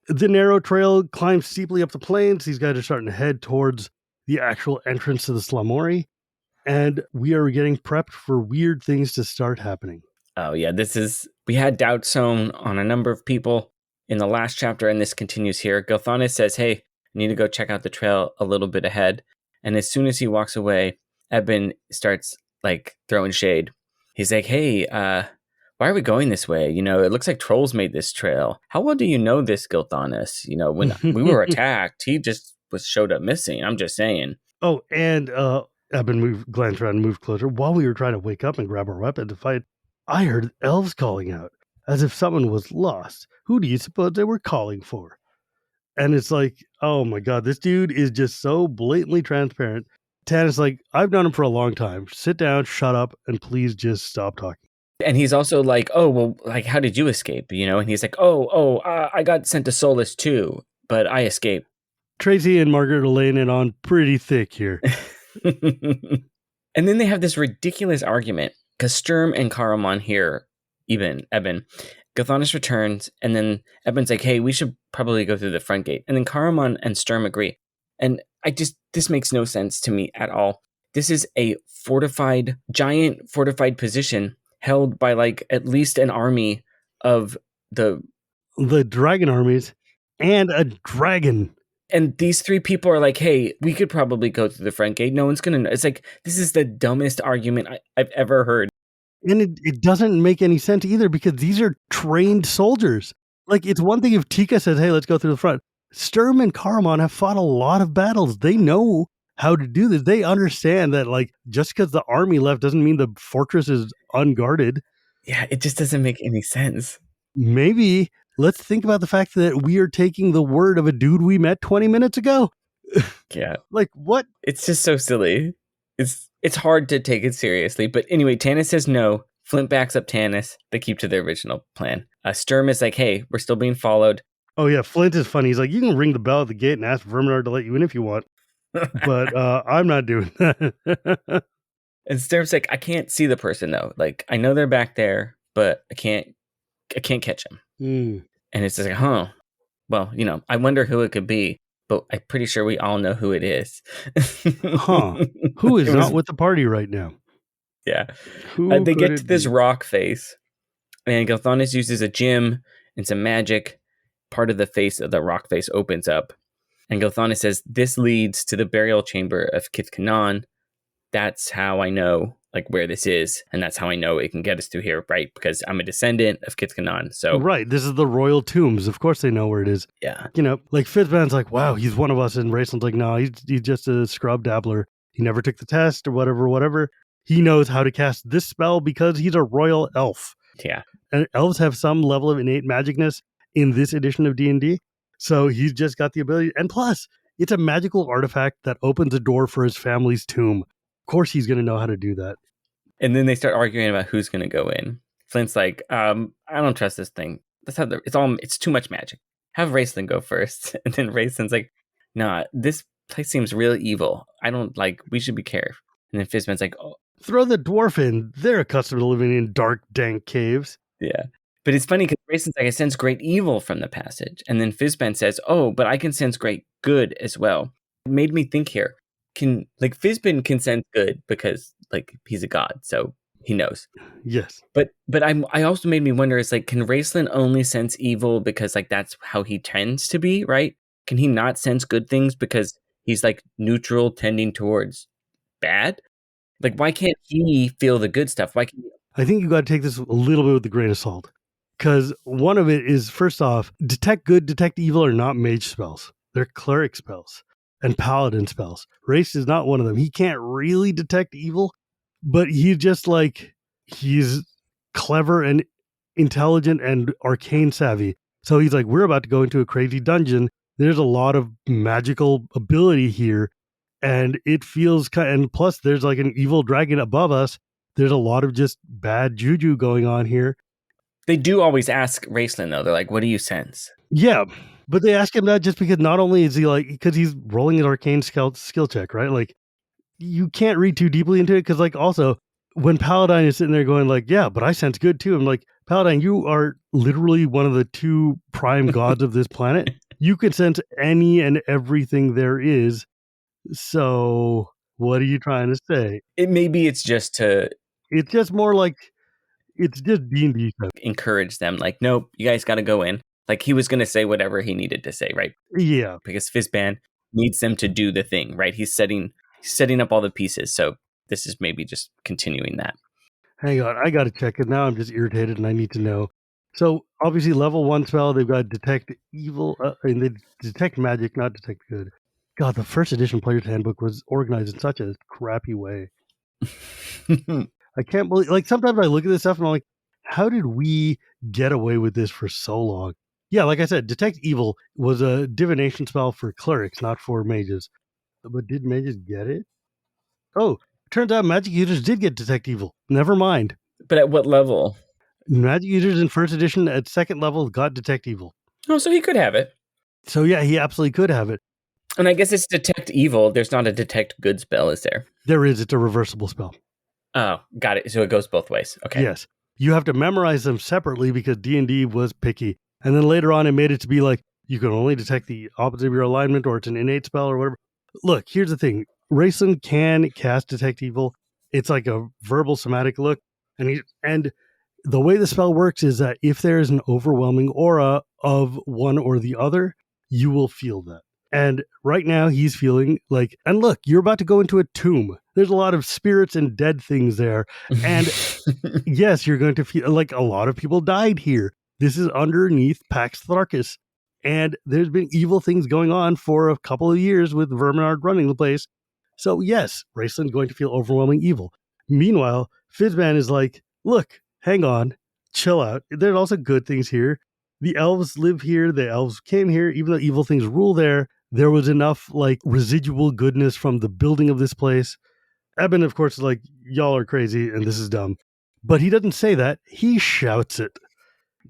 The narrow trail climbs steeply up the plains. These guys are starting to head towards the actual entrance to the Sla Mori, and we are getting prepped for weird things to start happening. Oh yeah, we had doubt sown on a number of people. in the last chapter, and this continues here, Gilthanis says, hey, I need to go check out the trail a little bit ahead. And as soon as he walks away, Eben starts like throwing shade. He's like, hey, why are we going this way? You know, it looks like trolls made this trail. How well do you know this, Gilthanis? You know, when we were attacked, he just showed up missing. I'm just saying. Oh, and Eben glanced around and moved closer. While we were trying to wake up and grab our weapon to fight, I heard elves calling out, as if someone was lost. Who do you suppose they were calling for? And it's like, oh my God, this dude is just so blatantly transparent. Tanis like, I've known him for a long time. Sit down, shut up, and please just stop talking. And he's also like, oh, well, like, how did you escape? You know, and he's like, I got sent to Solus too, but I escaped. Tracy and Margaret are laying it on pretty thick here. And then they have this ridiculous argument because Sturm and Caramon hear Eben. Gilthanis returns, and then Eben's like, hey, we should probably go through the front gate. And then Caramon and Sturm agree. And this makes no sense to me at all. This is a giant fortified position held by like at least an army of the dragon armies and a dragon. And these three people are like, hey, we could probably go through the front gate. No one's going to know. It's like, this is the dumbest argument I've ever heard. And it doesn't make any sense either because these are trained soldiers. Like, it's one thing if Tika says, hey, let's go through the front. Sturm and Caramon have fought a lot of battles. They know how to do this. They understand that, like, just because the army left doesn't mean the fortress is unguarded. Yeah, it just doesn't make any sense. Maybe let's think about the fact that we are taking the word of a dude we met 20 minutes ago. Yeah. Like, what? It's just so silly. It's hard to take it seriously. But anyway, Tanis says no. Flint backs up Tanis. They keep to their original plan. Sturm is like, hey, we're still being followed. Oh, yeah. Flint is funny. He's like, you can ring the bell at the gate and ask Verminar to let you in if you want. But I'm not doing that. And Sturm's like, I can't see the person, though. Like, I know they're back there, but I can't catch him. And it's just like, huh. Well, you know, I wonder who it could be. But I'm pretty sure we all know who it is. Huh. Who is not with the party right now? Yeah. They get to this rock face, and Gilthanis uses a gem and some magic. Part of the face of the rock face opens up. And Gilthanis says, this leads to the burial chamber of Kithkanon. That's how I know like where this is, and that's how I know it can get us through here, right? Because I'm a descendant of Kithkanon. So right, this is the royal tombs. Of course they know where it is. Yeah. You know, like Fizban's like, wow, he's one of us, and Raceland's like, no, he's just a scrub dabbler. He never took the test or whatever. He knows how to cast this spell because he's a royal elf. Yeah. And elves have some level of innate magicness in this edition of D&D. So he's just got the ability. And plus, it's a magical artifact that opens a door for his family's tomb. Of course he's going to know how to do that. And then they start arguing about who's going to go in. Flint's like, I don't trust this thing. It's too much magic. Have Raceland go first. And then Raceland's like, nah, this place seems really evil. We should be careful. And then Fizban's like, oh. Throw the dwarf in. They're accustomed to living in dark, dank caves. Yeah. But it's funny because Raceland's like, I sense great evil from the passage. And then Fizban says, oh, but I can sense great good as well. It made me think here. Fizban can sense good because like he's a god, so he knows. Yes. But I also made me wonder, is like, can Raceland only sense evil because like that's how he tends to be, right? Can he not sense good things because he's like neutral tending towards bad? Like, why can't he feel the good stuff? I think you got to take this a little bit with a grain of salt. Because one of it is, first off, detect good, detect evil are not mage spells. They're cleric spells and paladin spells. Race is not one of them. He can't really detect evil, but he's clever and intelligent and arcane savvy. So he's like, we're about to go into a crazy dungeon. There's a lot of magical ability here. And it feels and plus there's like an evil dragon above us. There's a lot of just bad juju going on here. They do always ask Raceland, though. They're like, what do you sense? Yeah, but they ask him that just because not only is he like, because he's rolling an arcane skill check, right? Like, you can't read too deeply into it because, like, also, when Paladine is sitting there going like, yeah, but I sense good too. I'm like, Paladine, you are literally one of the two prime gods of this planet. You can sense any and everything there is. So what are you trying to say? It's just more like, it's just D&D stuff. Encourage them. Like, nope, you guys got to go in. Like he was going to say whatever he needed to say, right? Yeah. Because Fizban needs them to do the thing, right? He's setting up all the pieces. So this is maybe just continuing that. Hang on, I gotta check it now. I'm just irritated and I need to know. So obviously, level 1 spell, they've got detect evil, and they detect magic, not detect good. God, the first edition player's handbook was organized in such a crappy way. I can't believe. Like sometimes I look at this stuff and I'm like, how did we get away with this for so long? Yeah, like I said, detect evil was a divination spell for clerics, not for mages. But did mages get it? Oh, turns out magic users did get detect evil. Never mind. But at what level? Magic users in first edition at second level got detect evil. Oh, so he could have it. So yeah, he absolutely could have it. And I guess it's detect evil. There's not a detect good spell, is there? There is. It's a reversible spell. Oh, got it. So it goes both ways. Okay. Yes. You have to memorize them separately because D&D was picky. And then later on, it made it to be like, you can only detect the opposite of your alignment or it's an innate spell or whatever. Look, here's the thing. Raceland can cast detect evil. It's like a verbal somatic look. And the way the spell works is that if there is an overwhelming aura of one or the other, you will feel that. And right now he's feeling like, and look, you're about to go into a tomb. There's a lot of spirits and dead things there. And yes, you're going to feel like a lot of people died here. This is underneath Pax Tharkas. And there's been evil things going on for a couple of years with Verminard running the place. So yes, Raceland's going to feel overwhelming evil. Meanwhile, Fizban is like, look, hang on, chill out. There's also good things here. The elves live here. The elves came here. Even though evil things rule there, there was enough like residual goodness from the building of this place. Eben, of course, is like, y'all are crazy and this is dumb. But he doesn't say that. He shouts it.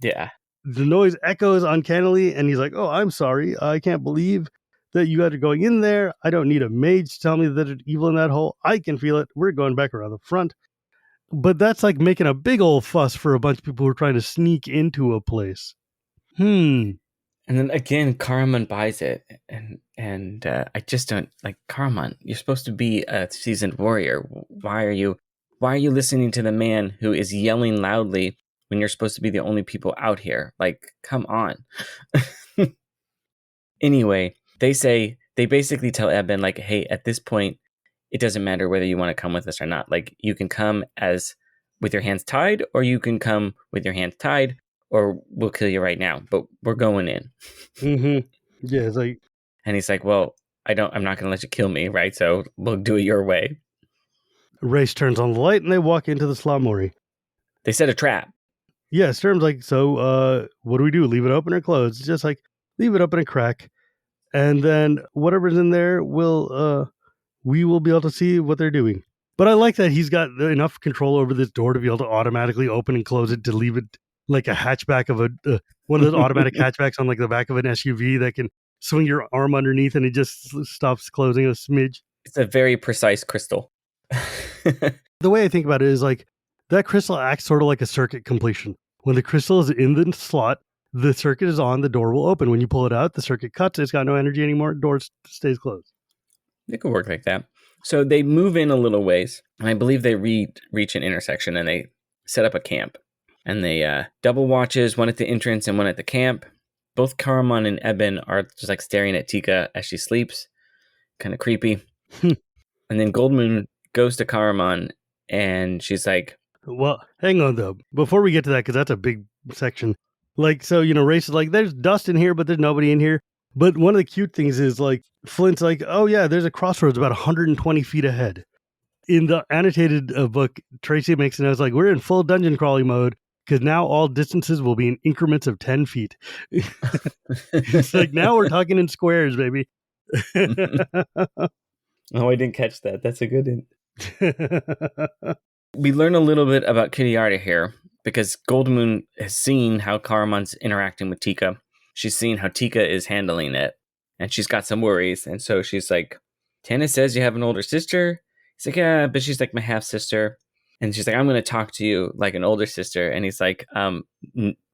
Yeah. The noise echoes uncannily, and he's like, oh, I'm sorry. I can't believe that you guys are going in there. I don't need a mage to tell me that there's evil in that hole. I can feel it. We're going back around the front. But that's like making a big old fuss for a bunch of people who are trying to sneak into a place. And then again, Caramon buys it, and I just don't like Caramon. You're supposed to be a seasoned warrior. Why are you listening to the man who is yelling loudly when you're supposed to be the only people out here? Like, come on. Anyway, they basically tell Eben like, hey, at this point, it doesn't matter whether you want to come with us or not. Like, you can come as with your hands tied, or you can come with your hands tied, or we'll kill you right now, but we're going in. Yeah, it's like, and he's like, well, I'm not going to let you kill me, right? So we'll do it your way. Race turns on the light and they walk into the Slamori. They set a trap. Yeah, Sturm's like, so what do we do? Leave it open or closed? It's just like, leave it open a crack. And then whatever's in there we will be able to see what they're doing. But I like that he's got enough control over this door to be able to automatically open and close it, to leave it like a hatchback of one of those automatic hatchbacks on like the back of an SUV that can swing your arm underneath and it just stops closing a smidge. It's a very precise crystal. The way I think about it is like that crystal acts sort of like a circuit completion. When the crystal is in the slot, the circuit is on, the door will open. When you pull it out, the circuit cuts, it's got no energy anymore, door stays closed. It could work like that. So they move in a little ways, and I believe they reach an intersection, and they set up a camp. And they double watches, one at the entrance and one at the camp. Both Caramon and Eben are just like staring at Tika as she sleeps. Kind of creepy. And then Goldmoon goes to Caramon, and she's like, well, hang on though. Before we get to that, because that's a big section. Like, so, Race is like, there's dust in here, but there's nobody in here. But one of the cute things is like, Flint's like, oh yeah, there's a crossroads about 120 feet ahead. In the annotated book, Tracy makes a note, like, we're in full dungeon crawling mode because now all distances will be in increments of 10 feet. It's like, now we're talking in squares, baby. Oh, I didn't catch that. That's a good one. We learn a little bit about Kittyarda here because Goldmoon has seen how Caramon's interacting with Tika. She's seen how Tika is handling it, and she's got some worries. And so she's like, Tanis says you have an older sister. He's like, yeah, but she's like my half sister. And she's like, I'm going to talk to you like an older sister. And he's like,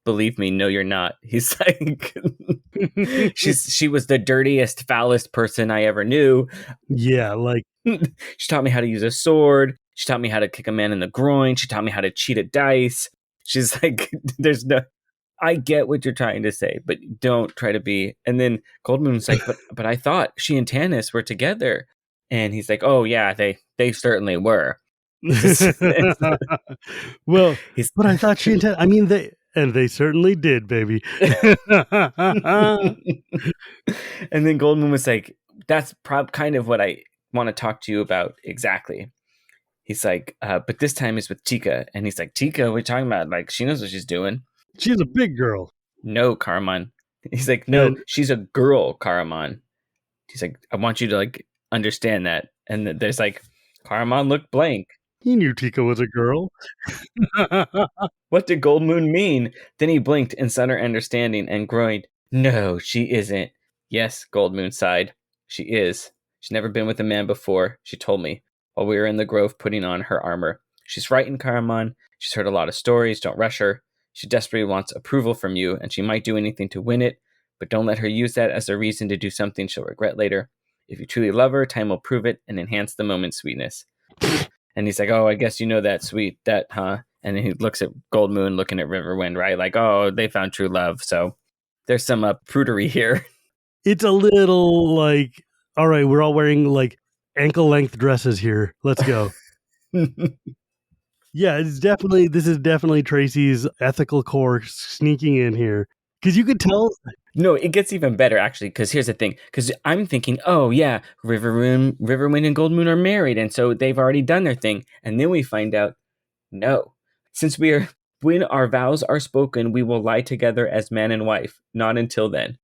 believe me, no, you're not. He's like, she was the dirtiest, foulest person I ever knew. Yeah, like she taught me how to use a sword. She taught me how to kick a man in the groin. She taught me how to cheat at dice. She's like, I get what you're trying to say, but don't try to be. And then Goldmoon's like, but I thought she and Tanis were together. And he's like, oh yeah, they certainly were. Well, He's but I thought she intended. I mean, they certainly did, baby. And then Goldmoon was like, that's kind of what I want to talk to you about exactly. He's like, but this time is with Tika. And he's like, Tika, what are you talking about? Like, she knows what she's doing. She's a big girl. No, Caramon. He's like, no, she's a girl, Caramon. He's like, I want you to like understand that. And there's like, Caramon looked blank. He knew Tika was a girl. What did Goldmoon mean? Then he blinked in sudden understanding and groaned, no, she isn't. Yes, Goldmoon sighed. She is. She's never been with a man before, she told me, while we were in the grove putting on her armor. She's frightened, Caramon. She's heard a lot of stories. Don't rush her. She desperately wants approval from you, and she might do anything to win it, but don't let her use that as a reason to do something she'll regret later. If you truly love her, time will prove it and enhance the moment's sweetness. And he's like, oh, I guess you know that, sweet, that, huh? And then he looks at Goldmoon looking at Riverwind, right? Like, oh, they found true love. So there's some prudery here. It's a little like, all right, we're all wearing like ankle length dresses here. Let's go. Yeah, this is definitely Tracy's ethical core sneaking in here. Because you could tell. No, it gets even better, actually, because here's the thing. Because I'm thinking, oh, yeah, Riverwind and Goldmoon are married, and so they've already done their thing. And then we find out, no. When our vows are spoken, we will lie together as man and wife. Not until then.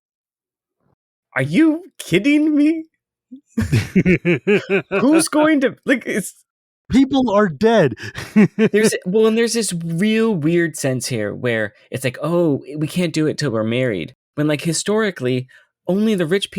Are you kidding me? Who's going to, like, it's... People are dead. there's this real weird sense here where it's like, oh, we can't do it till we're married. When like historically, only rich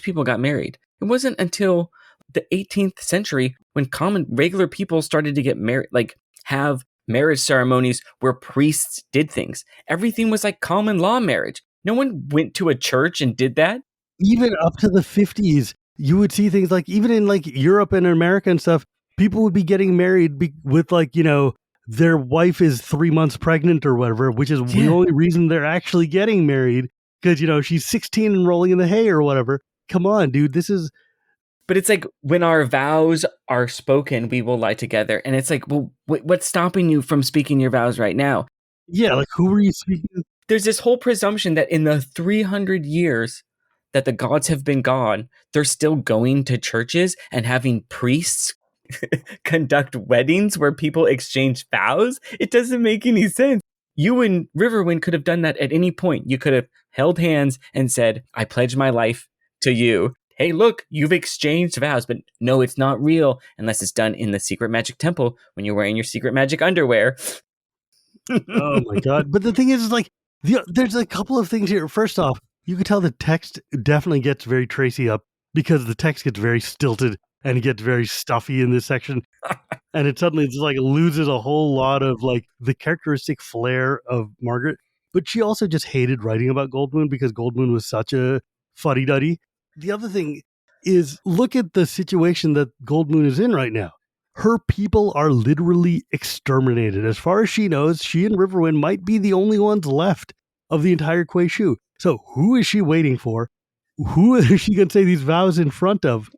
people got married. It wasn't until the 18th century when regular people started to get married, like have marriage ceremonies where priests did things. Everything was like common law marriage. No one went to a church and did that. Even up to the 50s, you would see things like even in like Europe and America and stuff. People would be getting married with like, you know, their wife is 3 months pregnant or whatever, which is the only reason they're actually getting married because, you know, she's 16 and rolling in the hay or whatever. Come on, dude. This is. But it's like when our vows are spoken, we will lie together. And it's like, well, what's stopping you from speaking your vows right now? Yeah, like who were you speaking to? There's this whole presumption that in the 300 years that the gods have been gone, they're still going to churches and having priests conduct weddings where people exchange vows. It doesn't make any sense. You and Riverwind could have done that at any point. You could have held hands and said, I pledge my life to you. Hey, look, you've exchanged vows, but no, it's not real unless it's done in the secret magic temple when you're wearing your secret magic underwear. Oh my God. But the thing is like, there's a couple of things here. First off, you could tell the text definitely gets very Tracy up because the text gets very stilted and it gets very stuffy in this section. And it suddenly just like loses a whole lot of like the characteristic flair of Margaret. But she also just hated writing about Goldmoon because Goldmoon was such a fuddy-duddy. The other thing is look at the situation that Goldmoon is in right now. Her people are literally exterminated. As far as she knows, she and Riverwind might be the only ones left of the entire Kuei Shu. So who is she waiting for? Who is she going to say these vows in front of?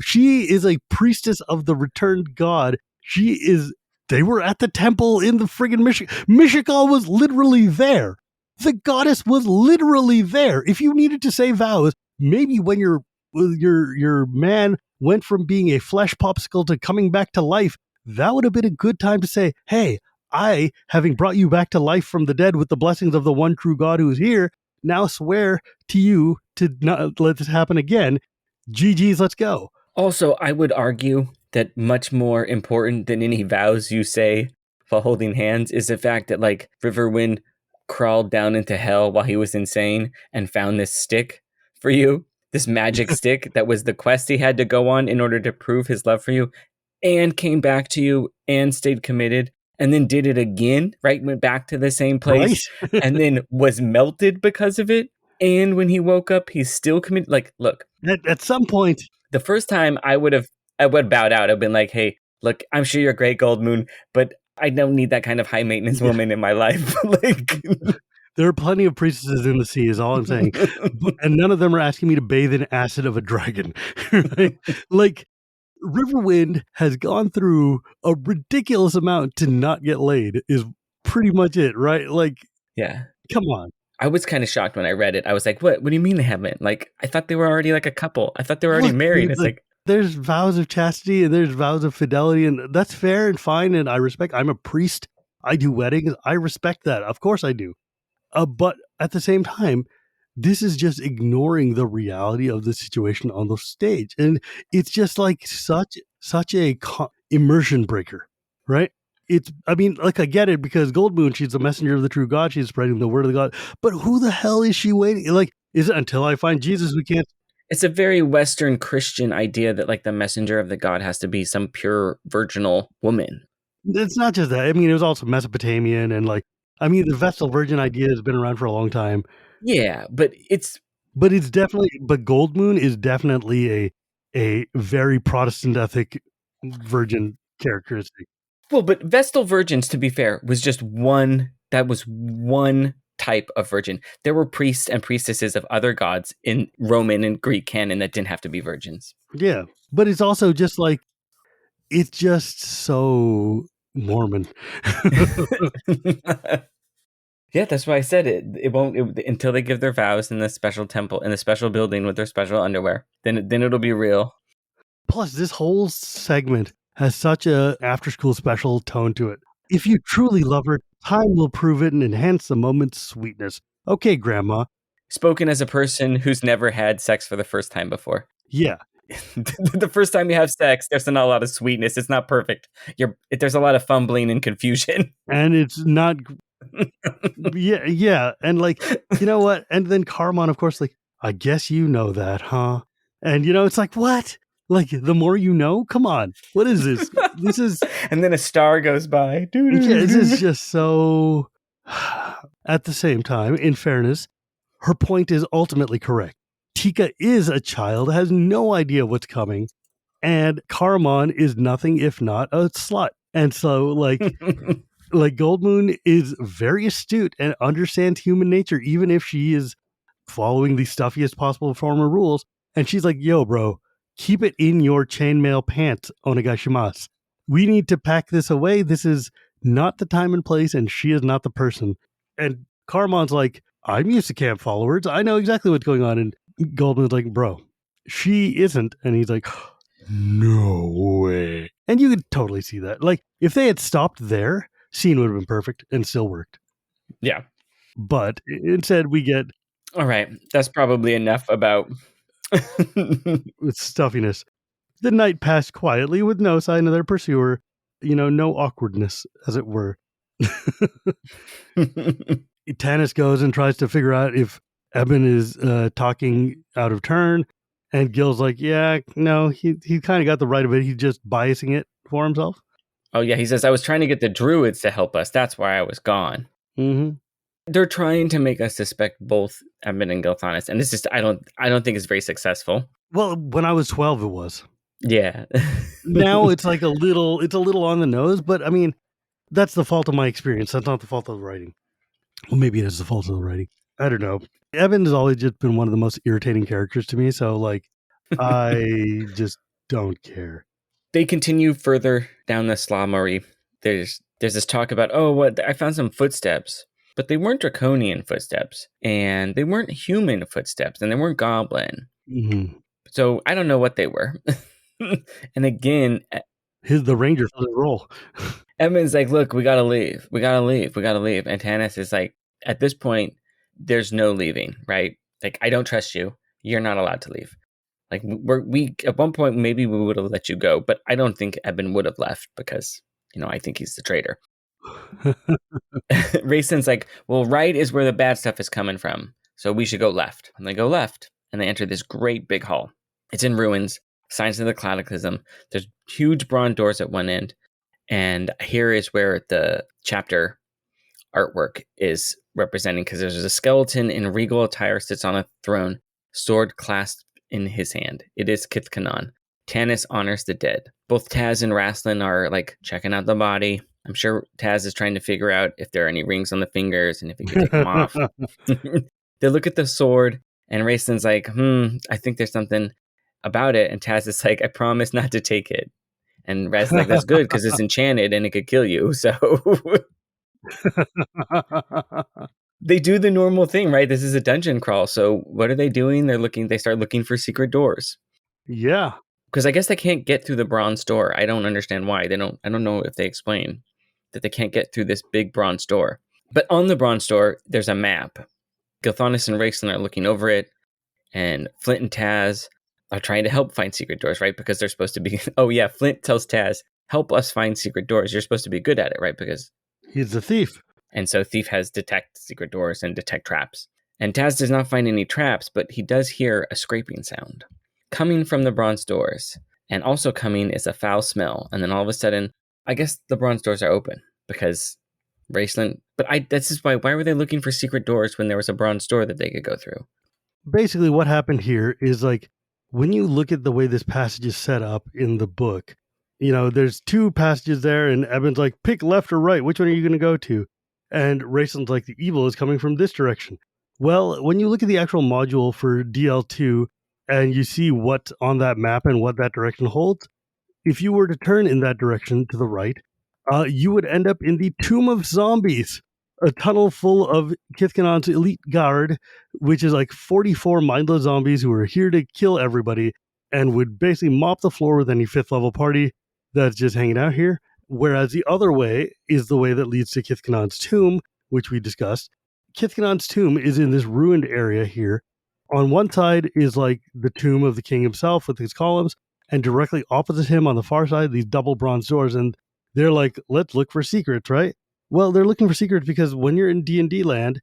She is a priestess of the returned god. They were at the temple in the friggin' Mishikal was literally there. The goddess was literally there. If you needed to say vows, maybe when your man went from being a flesh popsicle to coming back to life, that would have been a good time to say, hey, I, having brought you back to life from the dead with the blessings of the one true God who is here, now swear to you to not let this happen again. GG's, let's go. Also, I would argue that much more important than any vows you say while holding hands is the fact that like Riverwind crawled down into hell while he was insane and found this stick for you, this magic stick that was the quest he had to go on in order to prove his love for you, and came back to you and stayed committed. And then did it again, right? Went back to the same place and then was melted because of it. And when he woke up, he's still committed. Like, look. At some point. The first time I would have bowed out. I've been like, hey, look, I'm sure you're great, Goldmoon, but I don't need that kind of high maintenance woman in my life. Like, there are plenty of priestesses in the sea, is all I'm saying. And none of them are asking me to bathe in acid of a dragon. Right? Like, Riverwind has gone through a ridiculous amount to not get laid, is pretty much it, right? Like, yeah. come on. I was kind of shocked when I read it. I was like, what do you mean they haven't? Like, I thought they were already like a couple. I thought they were already married. It's like, there's vows of chastity and there's vows of fidelity, and that's fair and fine, and I respect. I'm a priest. I do weddings. I respect that. Of course I do. But at the same time, this is just ignoring the reality of the situation on the stage, and it's just like such a immersion breaker, right? I mean, like, I get it, because Goldmoon, she's the messenger of the true God. She's spreading the word of the God. But who the hell is she waiting? Like, is it until I find Jesus we can't? It's a very Western Christian idea that like the messenger of the God has to be some pure virginal woman. It's not just that. I mean, it was also Mesopotamian, and like, I mean, the Vestal Virgin idea has been around for a long time. Yeah, but it's definitely, but Goldmoon is definitely a very Protestant ethic virgin characteristic. well, but Vestal virgins, to be fair, was just one. That was one type of virgin. There were priests and priestesses of other gods in Roman and Greek canon that didn't have to be virgins. Yeah, but it's also just like, it's just so Mormon. Yeah, that's why I said it won't until they give their vows in the special temple, in the special building with their special underwear. Then it'll be real. Plus, this whole segment has such a after school special tone to it. If you truly love her, time will prove it and enhance the moment's sweetness. Okay, Grandma. Spoken as a person who's never had sex for the first time before. Yeah. The first time you have sex, there's not a lot of sweetness. It's not perfect. There's a lot of fumbling and confusion. And it's not... yeah. And like, you know what? And then Caramon, of course, like, I guess you know that, huh? And, you know, it's like, what? Like, the more you know? Come on. What is this? This is... And then a star goes by. Yeah, this is just so... At the same time, in fairness, her point is ultimately correct. Tika is a child, has no idea what's coming, and Caramon is nothing if not a slut. And so, like, Goldmoon is very astute and understands human nature, even if she is following the stuffiest possible form of rules. And she's like, yo, bro, keep it in your chainmail pants, onegaishimasu. We need to pack this away. This is not the time and place, and she is not the person. And Caramon's like, I'm used to camp followers. I know exactly what's going on. And Goldman's like, bro, she isn't. And he's like, no way. And you could totally see that. Like, if they had stopped there, scene would have been perfect and still worked. Yeah. But instead we get... All right. That's probably enough about... stuffiness. The night passed quietly with no sign of their pursuer. You know, no awkwardness, as it were. Tanis goes and tries to figure out if Eben is talking out of turn, and Gil's like, yeah, no, he kind of got the right of it. He's just biasing it for himself. Oh yeah, he says, I was trying to get the druids to help us. That's why I was gone. Mm-hmm. They're trying to make us suspect both Eben and Gilthanis, and it's just I don't think it's very successful. Well, when I was 12, it was. Yeah. Now it's like a little on the nose, but I mean, that's the fault of my experience. That's not the fault of the writing. Well, maybe it is the fault of the writing. I don't know. Eben has always just been one of the most irritating characters to me, so like, I just don't care. They continue further down the Slamari. There's this talk about, I found some footsteps, but they weren't Draconian footsteps, and they weren't human footsteps, and they weren't goblin. Mm-hmm. So I don't know what they were. And again, the ranger for the role. Eben's like, look, we gotta leave. And Tanis is like, at this point, there's no leaving, right? Like, I don't trust you. You're not allowed to leave. Like, we at one point, maybe we would have let you go, but I don't think Eben would have left because, I think he's the traitor. Raisin's like, well, right is where the bad stuff is coming from. So we should go left. And they go left, and they enter this great big hall. It's in ruins, signs of the cataclysm. There's huge bronze doors at one end. And here is where the chapter artwork is representing, because there's a skeleton in regal attire sits on a throne, sword clasped in his hand. It is Kithkanon. Tanis honors the dead. Both Taz and Rasslin are like checking out the body. I'm sure Taz is trying to figure out if there are any rings on the fingers and if he could take them off. They look at the sword, and Raceland's like, I think there's something about it. And Taz is like, I promise not to take it. And Raceland's like, that's good because it's enchanted and it could kill you. So they do the normal thing, right? This is a dungeon crawl. So what are they doing? They start looking for secret doors. Yeah. Because I guess they can't get through the bronze door. I don't understand why. I don't know if they explain that they can't get through this big bronze door. But on the bronze door, there's a map. Gilthanis and Raceland are looking over it, and Flint and Taz are trying to help find secret doors, right? Because they're supposed to be. Oh yeah, Flint tells Taz, "Help us find secret doors. You're supposed to be good at it, right?" Because he's a thief. And so Thief has detect secret doors and detect traps. And Taz does not find any traps, but he does hear a scraping sound coming from the bronze doors. And also coming is a foul smell. And then all of a sudden, I guess the bronze doors are open because Raceland. But this is why were they looking for secret doors when there was a bronze door that they could go through? Basically, what happened here is like when you look at the way this passage is set up in the book, there's two passages there, and Eben's like, pick left or right. Which one are you going to go to? And Raceland's like, the evil is coming from this direction. Well, when you look at the actual module for DL2 and you see what's on that map and what that direction holds, if you were to turn in that direction to the right, you would end up in the Tomb of Zombies, a tunnel full of Kithkanon's elite guard, which is like 44 mindless zombies who are here to kill everybody and would basically mop the floor with any 5th level party that's just hanging out here. Whereas the other way is the way that leads to Kithkanon's tomb, which we discussed. Kithkanon's tomb is in this ruined area here. On one side is like the tomb of the king himself with his columns, and directly opposite him on the far side, these double bronze doors. And they're like, let's look for secrets, right? Well, they're looking for secrets because when you're in D&D land,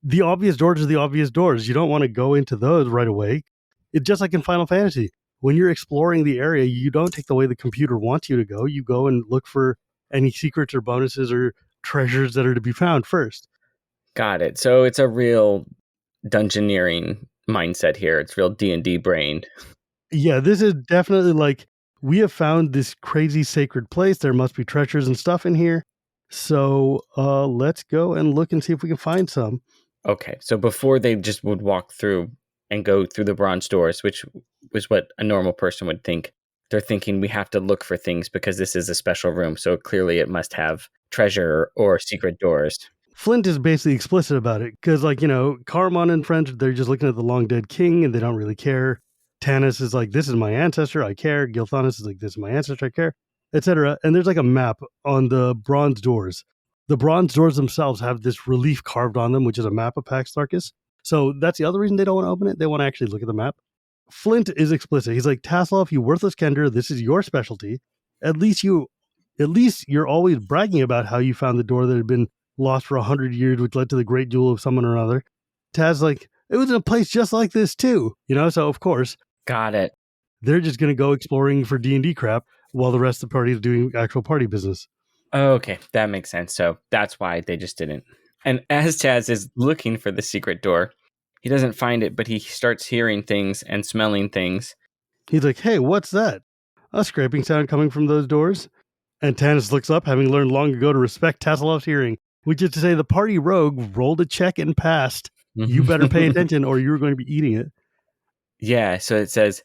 the obvious doors are the obvious doors. You don't want to go into those right away. It's just like in Final Fantasy. When you're exploring the area, you don't take the way the computer wants you to go. You go and look for any secrets or bonuses or treasures that are to be found first. Got it. So it's a real dungeoneering mindset here. It's real D&D brained. Yeah, this is definitely like, we have found this crazy sacred place. There must be treasures and stuff in here. So let's go and look and see if we can find some. Okay, so before they just would walk through and go through the bronze doors, which was what a normal person would think, they're thinking we have to look for things because this is a special room. So clearly it must have treasure or secret doors. Flint is basically explicit about it because, Caramon and friends, they're just looking at the long dead king and they don't really care. Tanis is like, this is my ancestor, I care. Gilthanis is like, this is my ancestor, I care, etc. And there's like a map on the bronze doors. The bronze doors themselves have this relief carved on them, which is a map of Pax Tharkas. So that's the other reason they don't want to open it. They want to actually look at the map. Flint is explicit. He's like, Tasloff, you worthless Kender, this is your specialty. At least you're always bragging about how you found the door that had been lost for 100 years, which led to the great jewel of someone or another. Taz like, it was in a place just like this too, so of course. Got it. They're just going to go exploring for D&D crap while the rest of the party is doing actual party business. Okay, that makes sense. So that's why they just didn't. And as Taz is looking for the secret door, he doesn't find it, but he starts hearing things and smelling things. He's like, hey, what's that? A scraping sound coming from those doors? And Tanis looks up, having learned long ago to respect Tasselov's hearing, which is to say the party rogue rolled a check and passed. You better pay attention or you're going to be eating it. Yeah, so it says,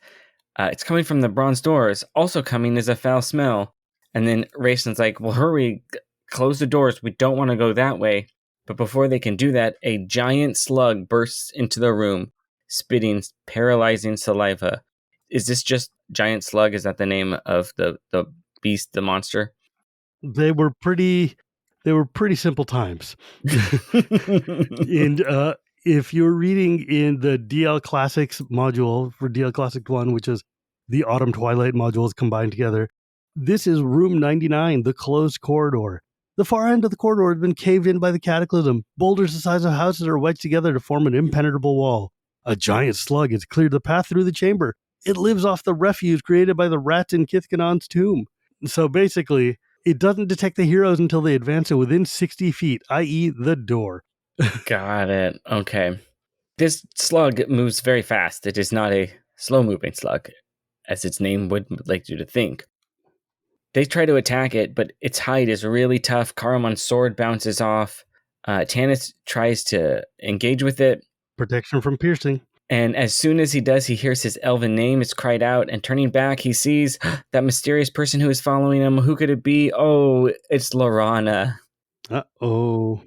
it's coming from the bronze doors. Also coming is a foul smell. And then Raceland's like, well, hurry, close the doors. We don't want to go that way. But before they can do that, a giant slug bursts into the room, spitting paralyzing saliva. Is this just giant slug? Is that the name of the beast, the monster? They were pretty simple times. And if you're reading in the DL Classics module for DL Classic 1, which is the Autumn Twilight modules combined together, this is room 99, the closed corridor. The far end of the corridor has been caved in by the cataclysm. Boulders the size of houses are wedged together to form an impenetrable wall. A giant slug has cleared the path through the chamber. It lives off the refuse created by the rats in Kithkanon's tomb. So basically, it doesn't detect the heroes until they advance to within 60 feet, i.e. the door. Got it. Okay. This slug moves very fast. It is not a slow-moving slug, as its name would like you to think. They try to attack it, but its hide is really tough. Caramon's sword bounces off. Tanis tries to engage with it. Protection from piercing. And as soon as he does, he hears his elven name. It's cried out, and turning back, he sees that mysterious person who is following him. Who could it be? Oh, it's Laurana. Uh-oh.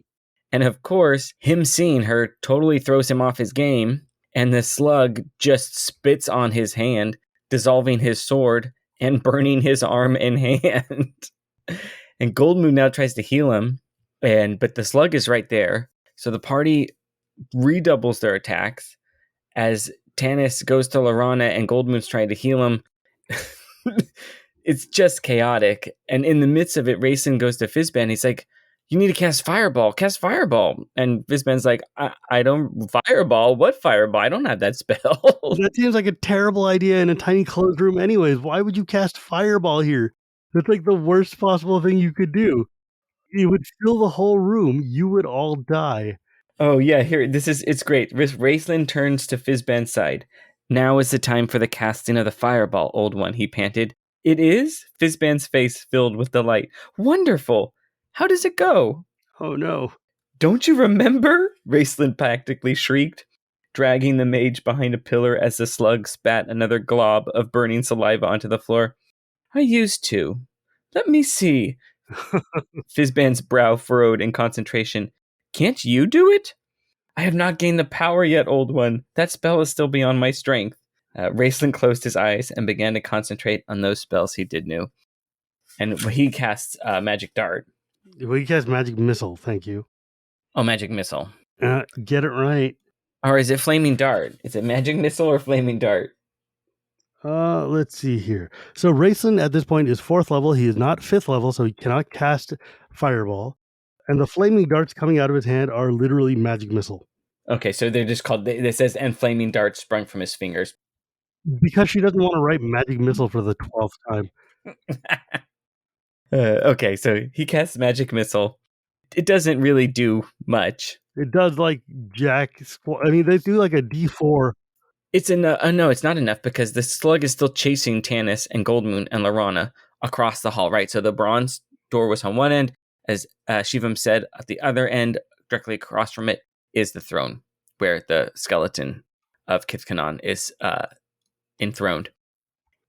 And of course, him seeing her totally throws him off his game, and the slug just spits on his hand, dissolving his sword and burning his arm and hand. And Goldmoon now tries to heal him, but the slug is right there. So the party redoubles their attacks as Tanis goes to Laurana and Goldmoon's trying to heal him. It's just chaotic. And in the midst of it, Rayson goes to Fizban. He's like, you need to cast Fireball. Cast Fireball. And Fizban's like, I don't... Fireball? What Fireball? I don't have that spell. That seems like a terrible idea in a tiny closed room anyways. Why would you cast Fireball here? That's like the worst possible thing you could do. It would fill the whole room. You would all die. Oh, yeah, here, it's great. Raistlin turns to Fizban's side. Now is the time for the casting of the Fireball, old one, he panted. It is? Fizban's face filled with delight. Wonderful! How does it go? Oh, no. Don't you remember? Raistlin practically shrieked, dragging the mage behind a pillar as the slug spat another glob of burning saliva onto the floor. I used to. Let me see. Fizban's brow furrowed in concentration. Can't you do it? I have not gained the power yet, old one. That spell is still beyond my strength. Raistlin closed his eyes and began to concentrate on those spells he did know. And he casts Magic Dart. Well, you cast Magic Missile, thank you. Oh, Magic Missile. Get it right. Or is it Flaming Dart? Is it Magic Missile or Flaming Dart? Let's see here. So Raistlin at this point is 4th level. He is not 5th level, so he cannot cast Fireball. And the flaming darts coming out of his hand are literally Magic Missile. Okay, so they're just called... It says, and Flaming Dart sprung from his fingers. Because she doesn't want to write Magic Missile for the 12th time. Okay, so he casts Magic Missile. It doesn't really do much. It does like Jack... I mean, they do like a D4. It's no, it's not enough because the slug is still chasing Tanis and Goldmoon and Laurana across the hall, right? So the bronze door was on one end. As Shivam said, at the other end, directly across from it, is the throne, where the skeleton of Kithkanon is enthroned.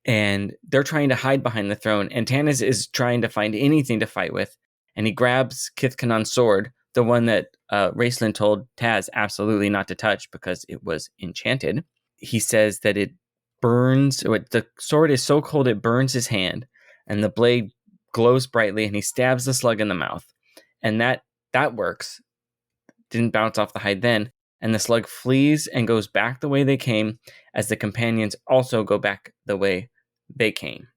And they're trying to hide behind the throne, and Tanis is trying to find anything to fight with, and he grabs Kithkanon's sword, the one that Raistlin told Taz absolutely not to touch because it was enchanted. He says that it burns, the sword is so cold it burns his hand, and the blade glows brightly, and he stabs the slug in the mouth. And that works. Didn't bounce off the hide then. And the slug flees and goes back the way they came, as the companions also go back the way they came.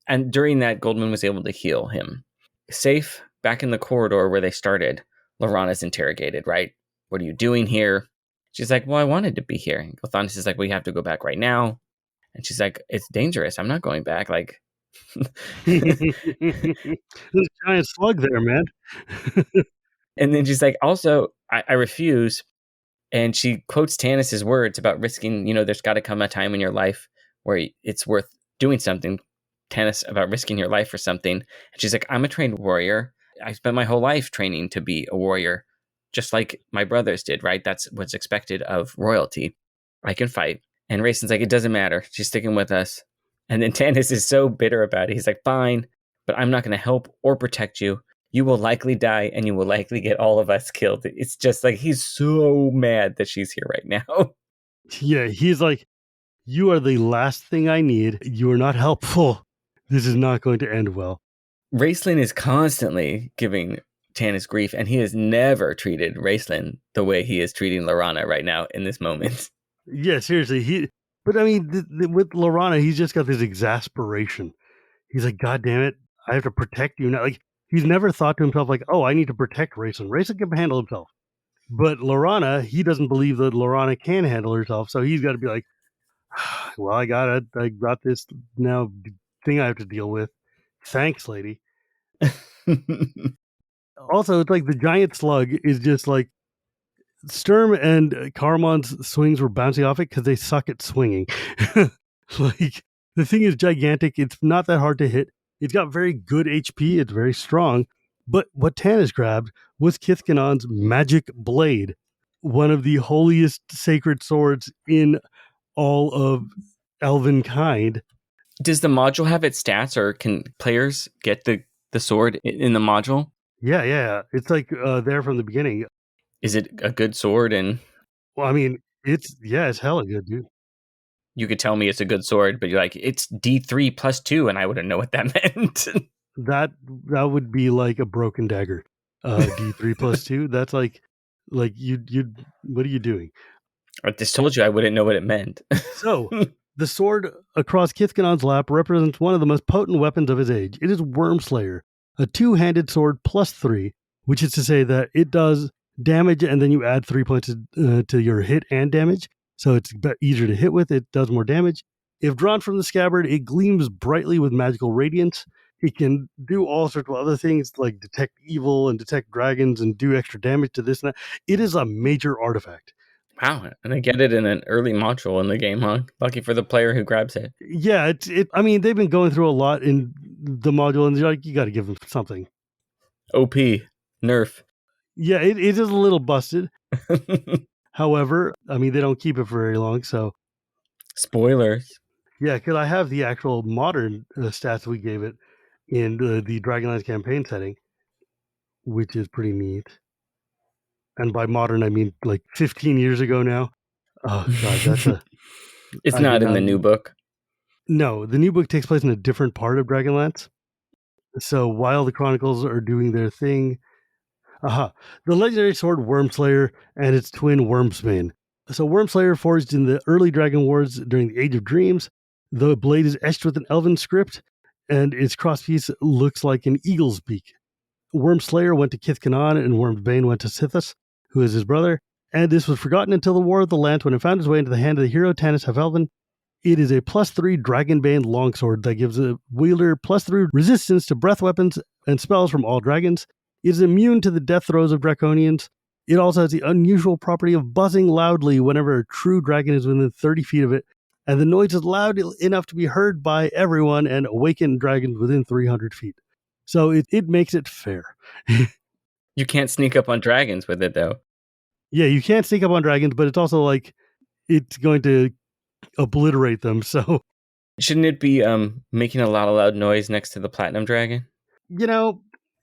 And during that, Goldmoon was able to heal him. Safe back in the corridor where they started, Laurana's interrogated, right? What are you doing here? She's like, well, I wanted to be here. And Gothanis is like, we have to go back right now. And she's like, it's dangerous. I'm not going back. Like, There's a giant slug there, man. And then she's like, also, I refuse. And she quotes Tanis's words about risking, there's got to come a time in your life where it's worth doing something. Tanis, about risking your life for something. And she's like, I'm a trained warrior. I spent my whole life training to be a warrior, just like my brothers did, right? That's what's expected of royalty. I can fight. And Raislin's like, it doesn't matter. She's sticking with us. And then Tanis is so bitter about it. He's like, fine, but I'm not going to help or protect you. You will likely die, and you will likely get all of us killed. It's just like, he's so mad that she's here right now. Yeah, he's like, you are the last thing I need. You are not helpful. This is not going to end well. Raistlin is constantly giving Tanis grief, and he has never treated Raistlin the way he is treating Laurana right now in this moment. Yeah, seriously. But I mean, with Laurana, he's just got this exasperation. He's like, God damn it, I have to protect you now. Like, he's never thought to himself, like, oh, I need to protect Raistlin. Raistlin can handle himself. But Laurana, he doesn't believe that Laurana can handle herself, so he's got to be like, well, I got this now thing I have to deal with. Thanks, lady. Also, it's like the giant slug is just like, Sturm and Caramon's swings were bouncing off it because they suck at swinging. Like, the thing is gigantic. It's not that hard to hit. It's got very good HP. It's very strong. But what Tanis grabbed was Kithkanon's magic blade, one of the holiest sacred swords in all of elven kind. Does the module have its stats, or can players get the sword in the module? Yeah. It's like there from the beginning. Is it a good sword? And Well, I mean, it's hella good, dude. you could tell me it's a good sword, but you're like, it's D3 plus 2, and I wouldn't know what that meant. That would be like a broken dagger. D3 plus 2. That's like you what are you doing? I just told you I wouldn't know what it meant. So, the sword across Kithkanon's lap represents one of the most potent weapons of his age. It is Wormslayer, a two-handed sword plus 3, which is to say that it does damage and then you add 3 points to your hit and damage. So it's easier to hit with. It does more damage. If drawn from the scabbard, it gleams brightly with magical radiance. It can do all sorts of other things like detect evil and detect dragons and do extra damage to this and that. It is a major artifact. Wow, and they get it in an early module in the game, huh? Lucky for the player who grabs it. Yeah, I mean, they've been going through a lot in the module, and like, you got to give them something. OP, nerf. Yeah, it is a little busted. However, I mean, they don't keep it for very long, so. Spoilers. Yeah, because I have the actual modern stats we gave it in the Dragonlance campaign setting, which is pretty neat. And by modern, I mean like 15 years ago now. Oh, God, that's a... It's not in the new book. No, the new book takes place in a different part of Dragonlance. So while the Chronicles are doing their thing, the legendary sword Wormslayer and its twin Wormsbane. So Wormslayer forged in the early Dragon Wars during the Age of Dreams. The blade is etched with an elven script, and its crosspiece looks like an eagle's beak. Wormslayer went to Kithkanon, and Wormsbane went to Sithis, who is his brother. And this was forgotten until the War of the Lance, when it found its way into the hand of the hero Tanis Halfvelven. It is a +3 Dragonbane longsword that gives a wielder +3 resistance to breath weapons and spells from all dragons. It is immune to the death throes of Draconians. It also has the unusual property of buzzing loudly whenever a true dragon is within 30 feet of it, and the noise is loud enough to be heard by everyone and awaken dragons within 300 feet. So it makes it fair. You can't sneak up on dragons with it, though. Yeah, you can't sneak up on dragons, but it's also like it's going to obliterate them. So shouldn't it be making a lot of loud noise next to the platinum dragon? You know,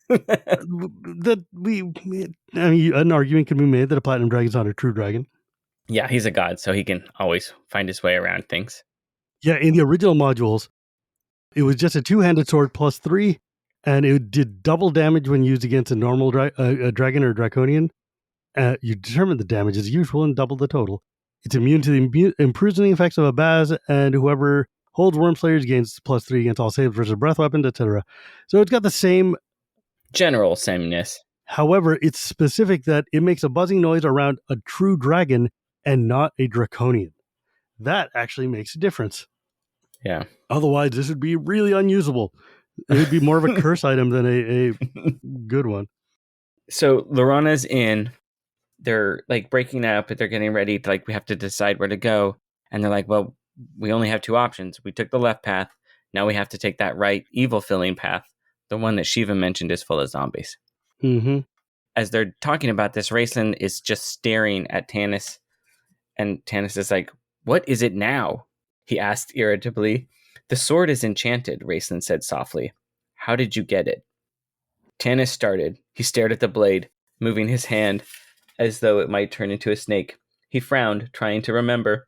that I mean, an argument can be made that a platinum dragon is not a true dragon. Yeah, he's a god, so he can always find his way around things. Yeah, in the original modules, it was just a two-handed sword +3, and it did double damage when used against a normal dragon or draconian. You determine the damage as usual and double the total. It's immune to the imprisoning effects of a Baz, and whoever holds Wormslayers gains +3 against all saves versus breath weapons, etc. So it's got the same general sameness. However, it's specific that it makes a buzzing noise around a true dragon and not a draconian. That actually makes a difference. Yeah. Otherwise, this would be really unusable. It would be more of a curse item than a good one. So Lorana's in. They're like breaking up, but they're getting ready to we have to decide where to go. And they're like, well, we only have two options. We took the left path. Now we have to take that right evil filling path. The one that Shiva mentioned is full of zombies. Mm-hmm. As they're talking about this, Raistlin is just staring at Tanis. And Tanis is like, what is it now? He asked irritably. The sword is enchanted, Raistlin said softly. How did you get it? Tanis started. He stared at the blade, moving his hand as though it might turn into a snake. He frowned, trying to remember.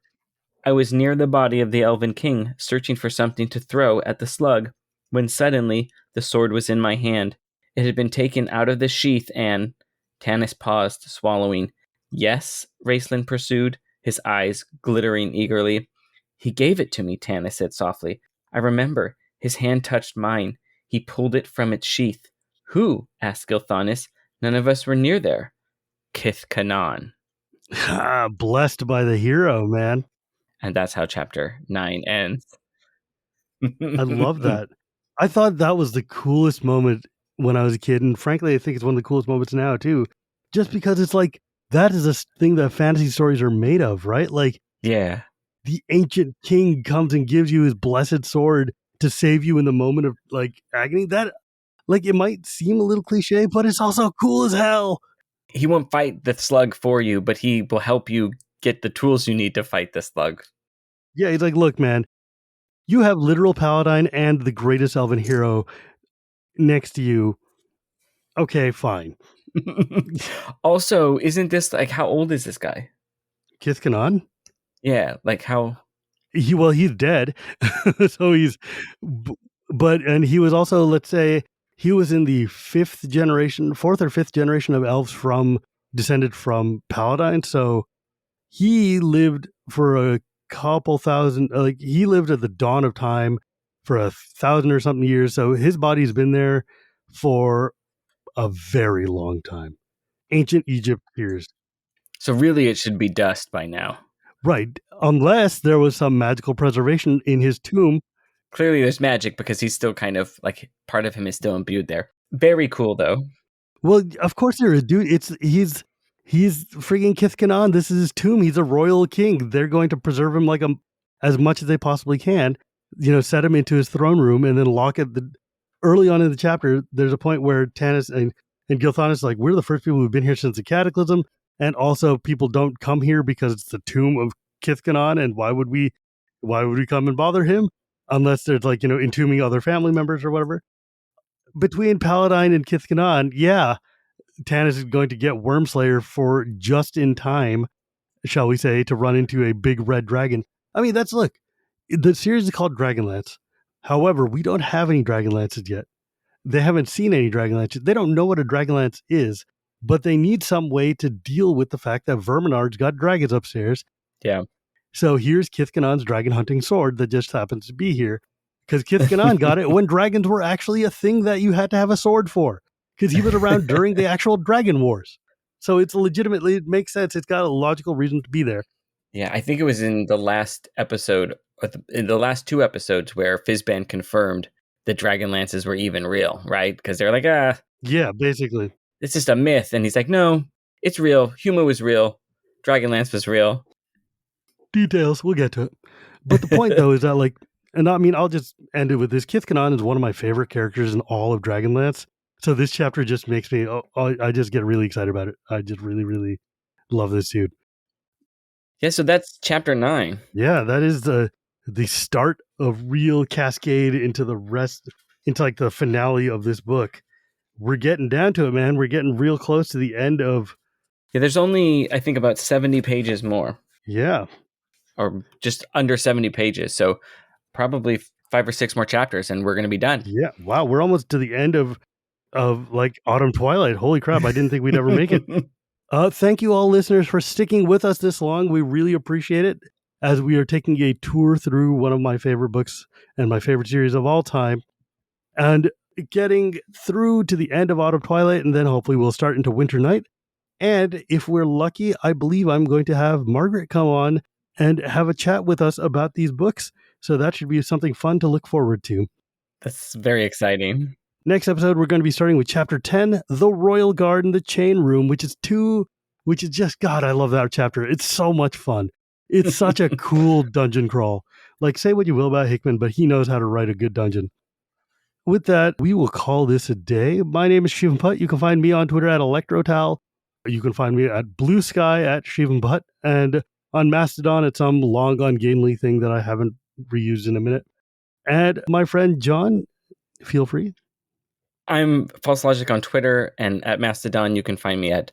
I was near the body of the Elven King, searching for something to throw at the slug, when suddenly the sword was in my hand. It had been taken out of the sheath and... Tanis paused, swallowing. Yes, Raistlin pursued, his eyes glittering eagerly. He gave it to me, Tanis said softly. I remember. His hand touched mine. He pulled it from its sheath. Who? Asked Gilthanis. None of us were near there. Kithkanon. Blessed by the hero, man. And that's how chapter 9 ends. I love that. I thought that was the coolest moment when I was a kid, and frankly, I think it's one of the coolest moments now, too. Just because it's like, that is a thing that fantasy stories are made of, right? Like, yeah. The ancient king comes and gives you his blessed sword, to save you in the moment of like agony. That like it might seem a little cliche, but it's also cool as hell. He won't fight the slug for you, but he will help you get the tools you need to fight the slug. Yeah, he's like, look, man, you have literal paladin and the greatest elven hero next to you. Okay, fine. Also, isn't this like, how old is this guy? Kithkanon? Yeah, like how? He's dead. So he's, but, and he was also, let's say, he was in the fourth or fifth generation of elves descended from Paladine. So he lived for a couple thousand, like he lived at the dawn of time for 1,000 or something years. So his body's been there for a very long time. Ancient Egypt years. So really, it should be dust by now. Right. Unless there was some magical preservation in his tomb. Clearly, there's magic because he's still kind of like part of him is still imbued there. Very cool, though. Well, of course there is, dude. He's freaking Kithkanon. This is his tomb. He's a royal king. They're going to preserve him like as much as they possibly can. Set him into his throne room and then lock it. Early on in the chapter, there's a point where Tanis and Gilthanis like, we're the first people who've been here since the Cataclysm, and also people don't come here because it's the tomb of Kithkanon, and why would we come and bother him unless there's like entombing other family members or whatever. Between Paladine and Kithkanon, yeah, Tanis is going to get Wormslayer for just in time, shall we say, to run into a big red dragon. I mean, look, the series is called Dragonlance. However, we don't have any Dragonlances yet. They haven't seen any Dragonlances. They don't know what a Dragonlance is, but they need some way to deal with the fact that Verminard's got dragons upstairs. Yeah. So here's Kithkanon's dragon hunting sword that just happens to be here. Because Kithkanon got it when dragons were actually a thing that you had to have a sword for. Because he was around during the actual Dragon Wars. So it makes sense. It's got a logical reason to be there. Yeah, I think it was in the last episode, in the last two episodes, where Fizban confirmed that Dragonlances were even real, right? Because they're like, yeah, basically. It's just a myth. And he's like, no, it's real. Huma was real. Dragonlance was real. Details, we'll get to it. But the point, though, is that, like, and I mean, I'll just end it with this. Kithkanon is one of my favorite characters in all of Dragonlance. So this chapter just makes me, I just get really excited about it. I just really, really love this dude. Yeah, so that's chapter 9. Yeah, that is the start of real cascade into like the finale of this book. We're getting down to it, man. We're getting real close to the end of. Yeah, there's only, I think, about 70 pages more. Yeah. Or just under 70 pages. So probably 5 or 6 more chapters and we're going to be done. Yeah. Wow. We're almost to the end of like Autumn Twilight. Holy crap. I didn't think we'd ever make it. Thank you all listeners for sticking with us this long. We really appreciate it as we are taking a tour through one of my favorite books and my favorite series of all time and getting through to the end of Autumn Twilight. And then hopefully we'll start into Winter Night. And if we're lucky, I believe I'm going to have Margaret come on and have a chat with us about these books. So that should be something fun to look forward to. That's very exciting. Next episode, we're going to be starting with chapter 10, The Royal Guard in the Chain Room, which is just, God, I love that chapter. It's so much fun. It's such a cool dungeon crawl. Like, say what you will about Hickman, but he knows how to write a good dungeon. With that, we will call this a day. My name is Shivam Putt. You can find me on Twitter at ElectroTal. You can find me at Blue Sky at Shivam Putt. And on Mastodon, it's some long ungainly thing that I haven't reused in a minute. And my friend John, feel free. I'm False Logic on Twitter, and at Mastodon, you can find me at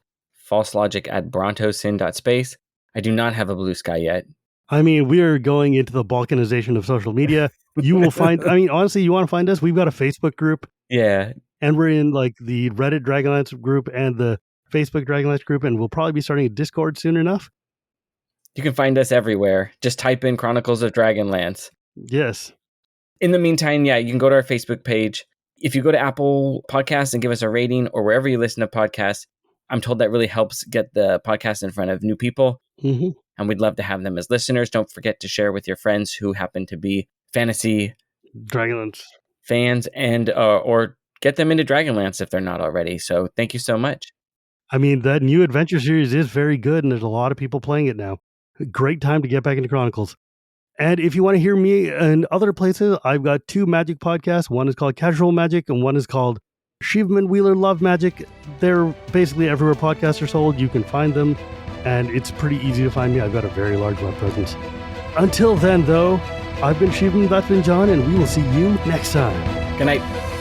falselogic@brontosin.space. I do not have a Blue Sky yet. I mean, we are going into the balkanization of social media. You will find, I mean, honestly, you want to find us? We've got a Facebook group. Yeah. And we're in like the Reddit Dragonlance group and the Facebook Dragonlance group, and we'll probably be starting a Discord soon enough. You can find us everywhere. Just type in Chronicles of Dragonlance. Yes. In the meantime, yeah, you can go to our Facebook page. If you go to Apple Podcasts and give us a rating or wherever you listen to podcasts, I'm told that really helps get the podcast in front of new people. Mm-hmm. And we'd love to have them as listeners. Don't forget to share with your friends who happen to be fantasy Dragonlance fans and or get them into Dragonlance if they're not already. So thank you so much. I mean, that new adventure series is very good, and there's a lot of people playing it now. Great time to get back into Chronicles. And if you want to hear me in other places, I've got 2 magic podcasts. One is called Casual Magic, and one is called Shivaman Wheeler Love Magic. They're basically everywhere podcasts are sold. You can find them, and it's pretty easy to find me. I've got a very large web presence. Until then, though, I've been Shivaman, that's been John, and we will see you next time. Good night.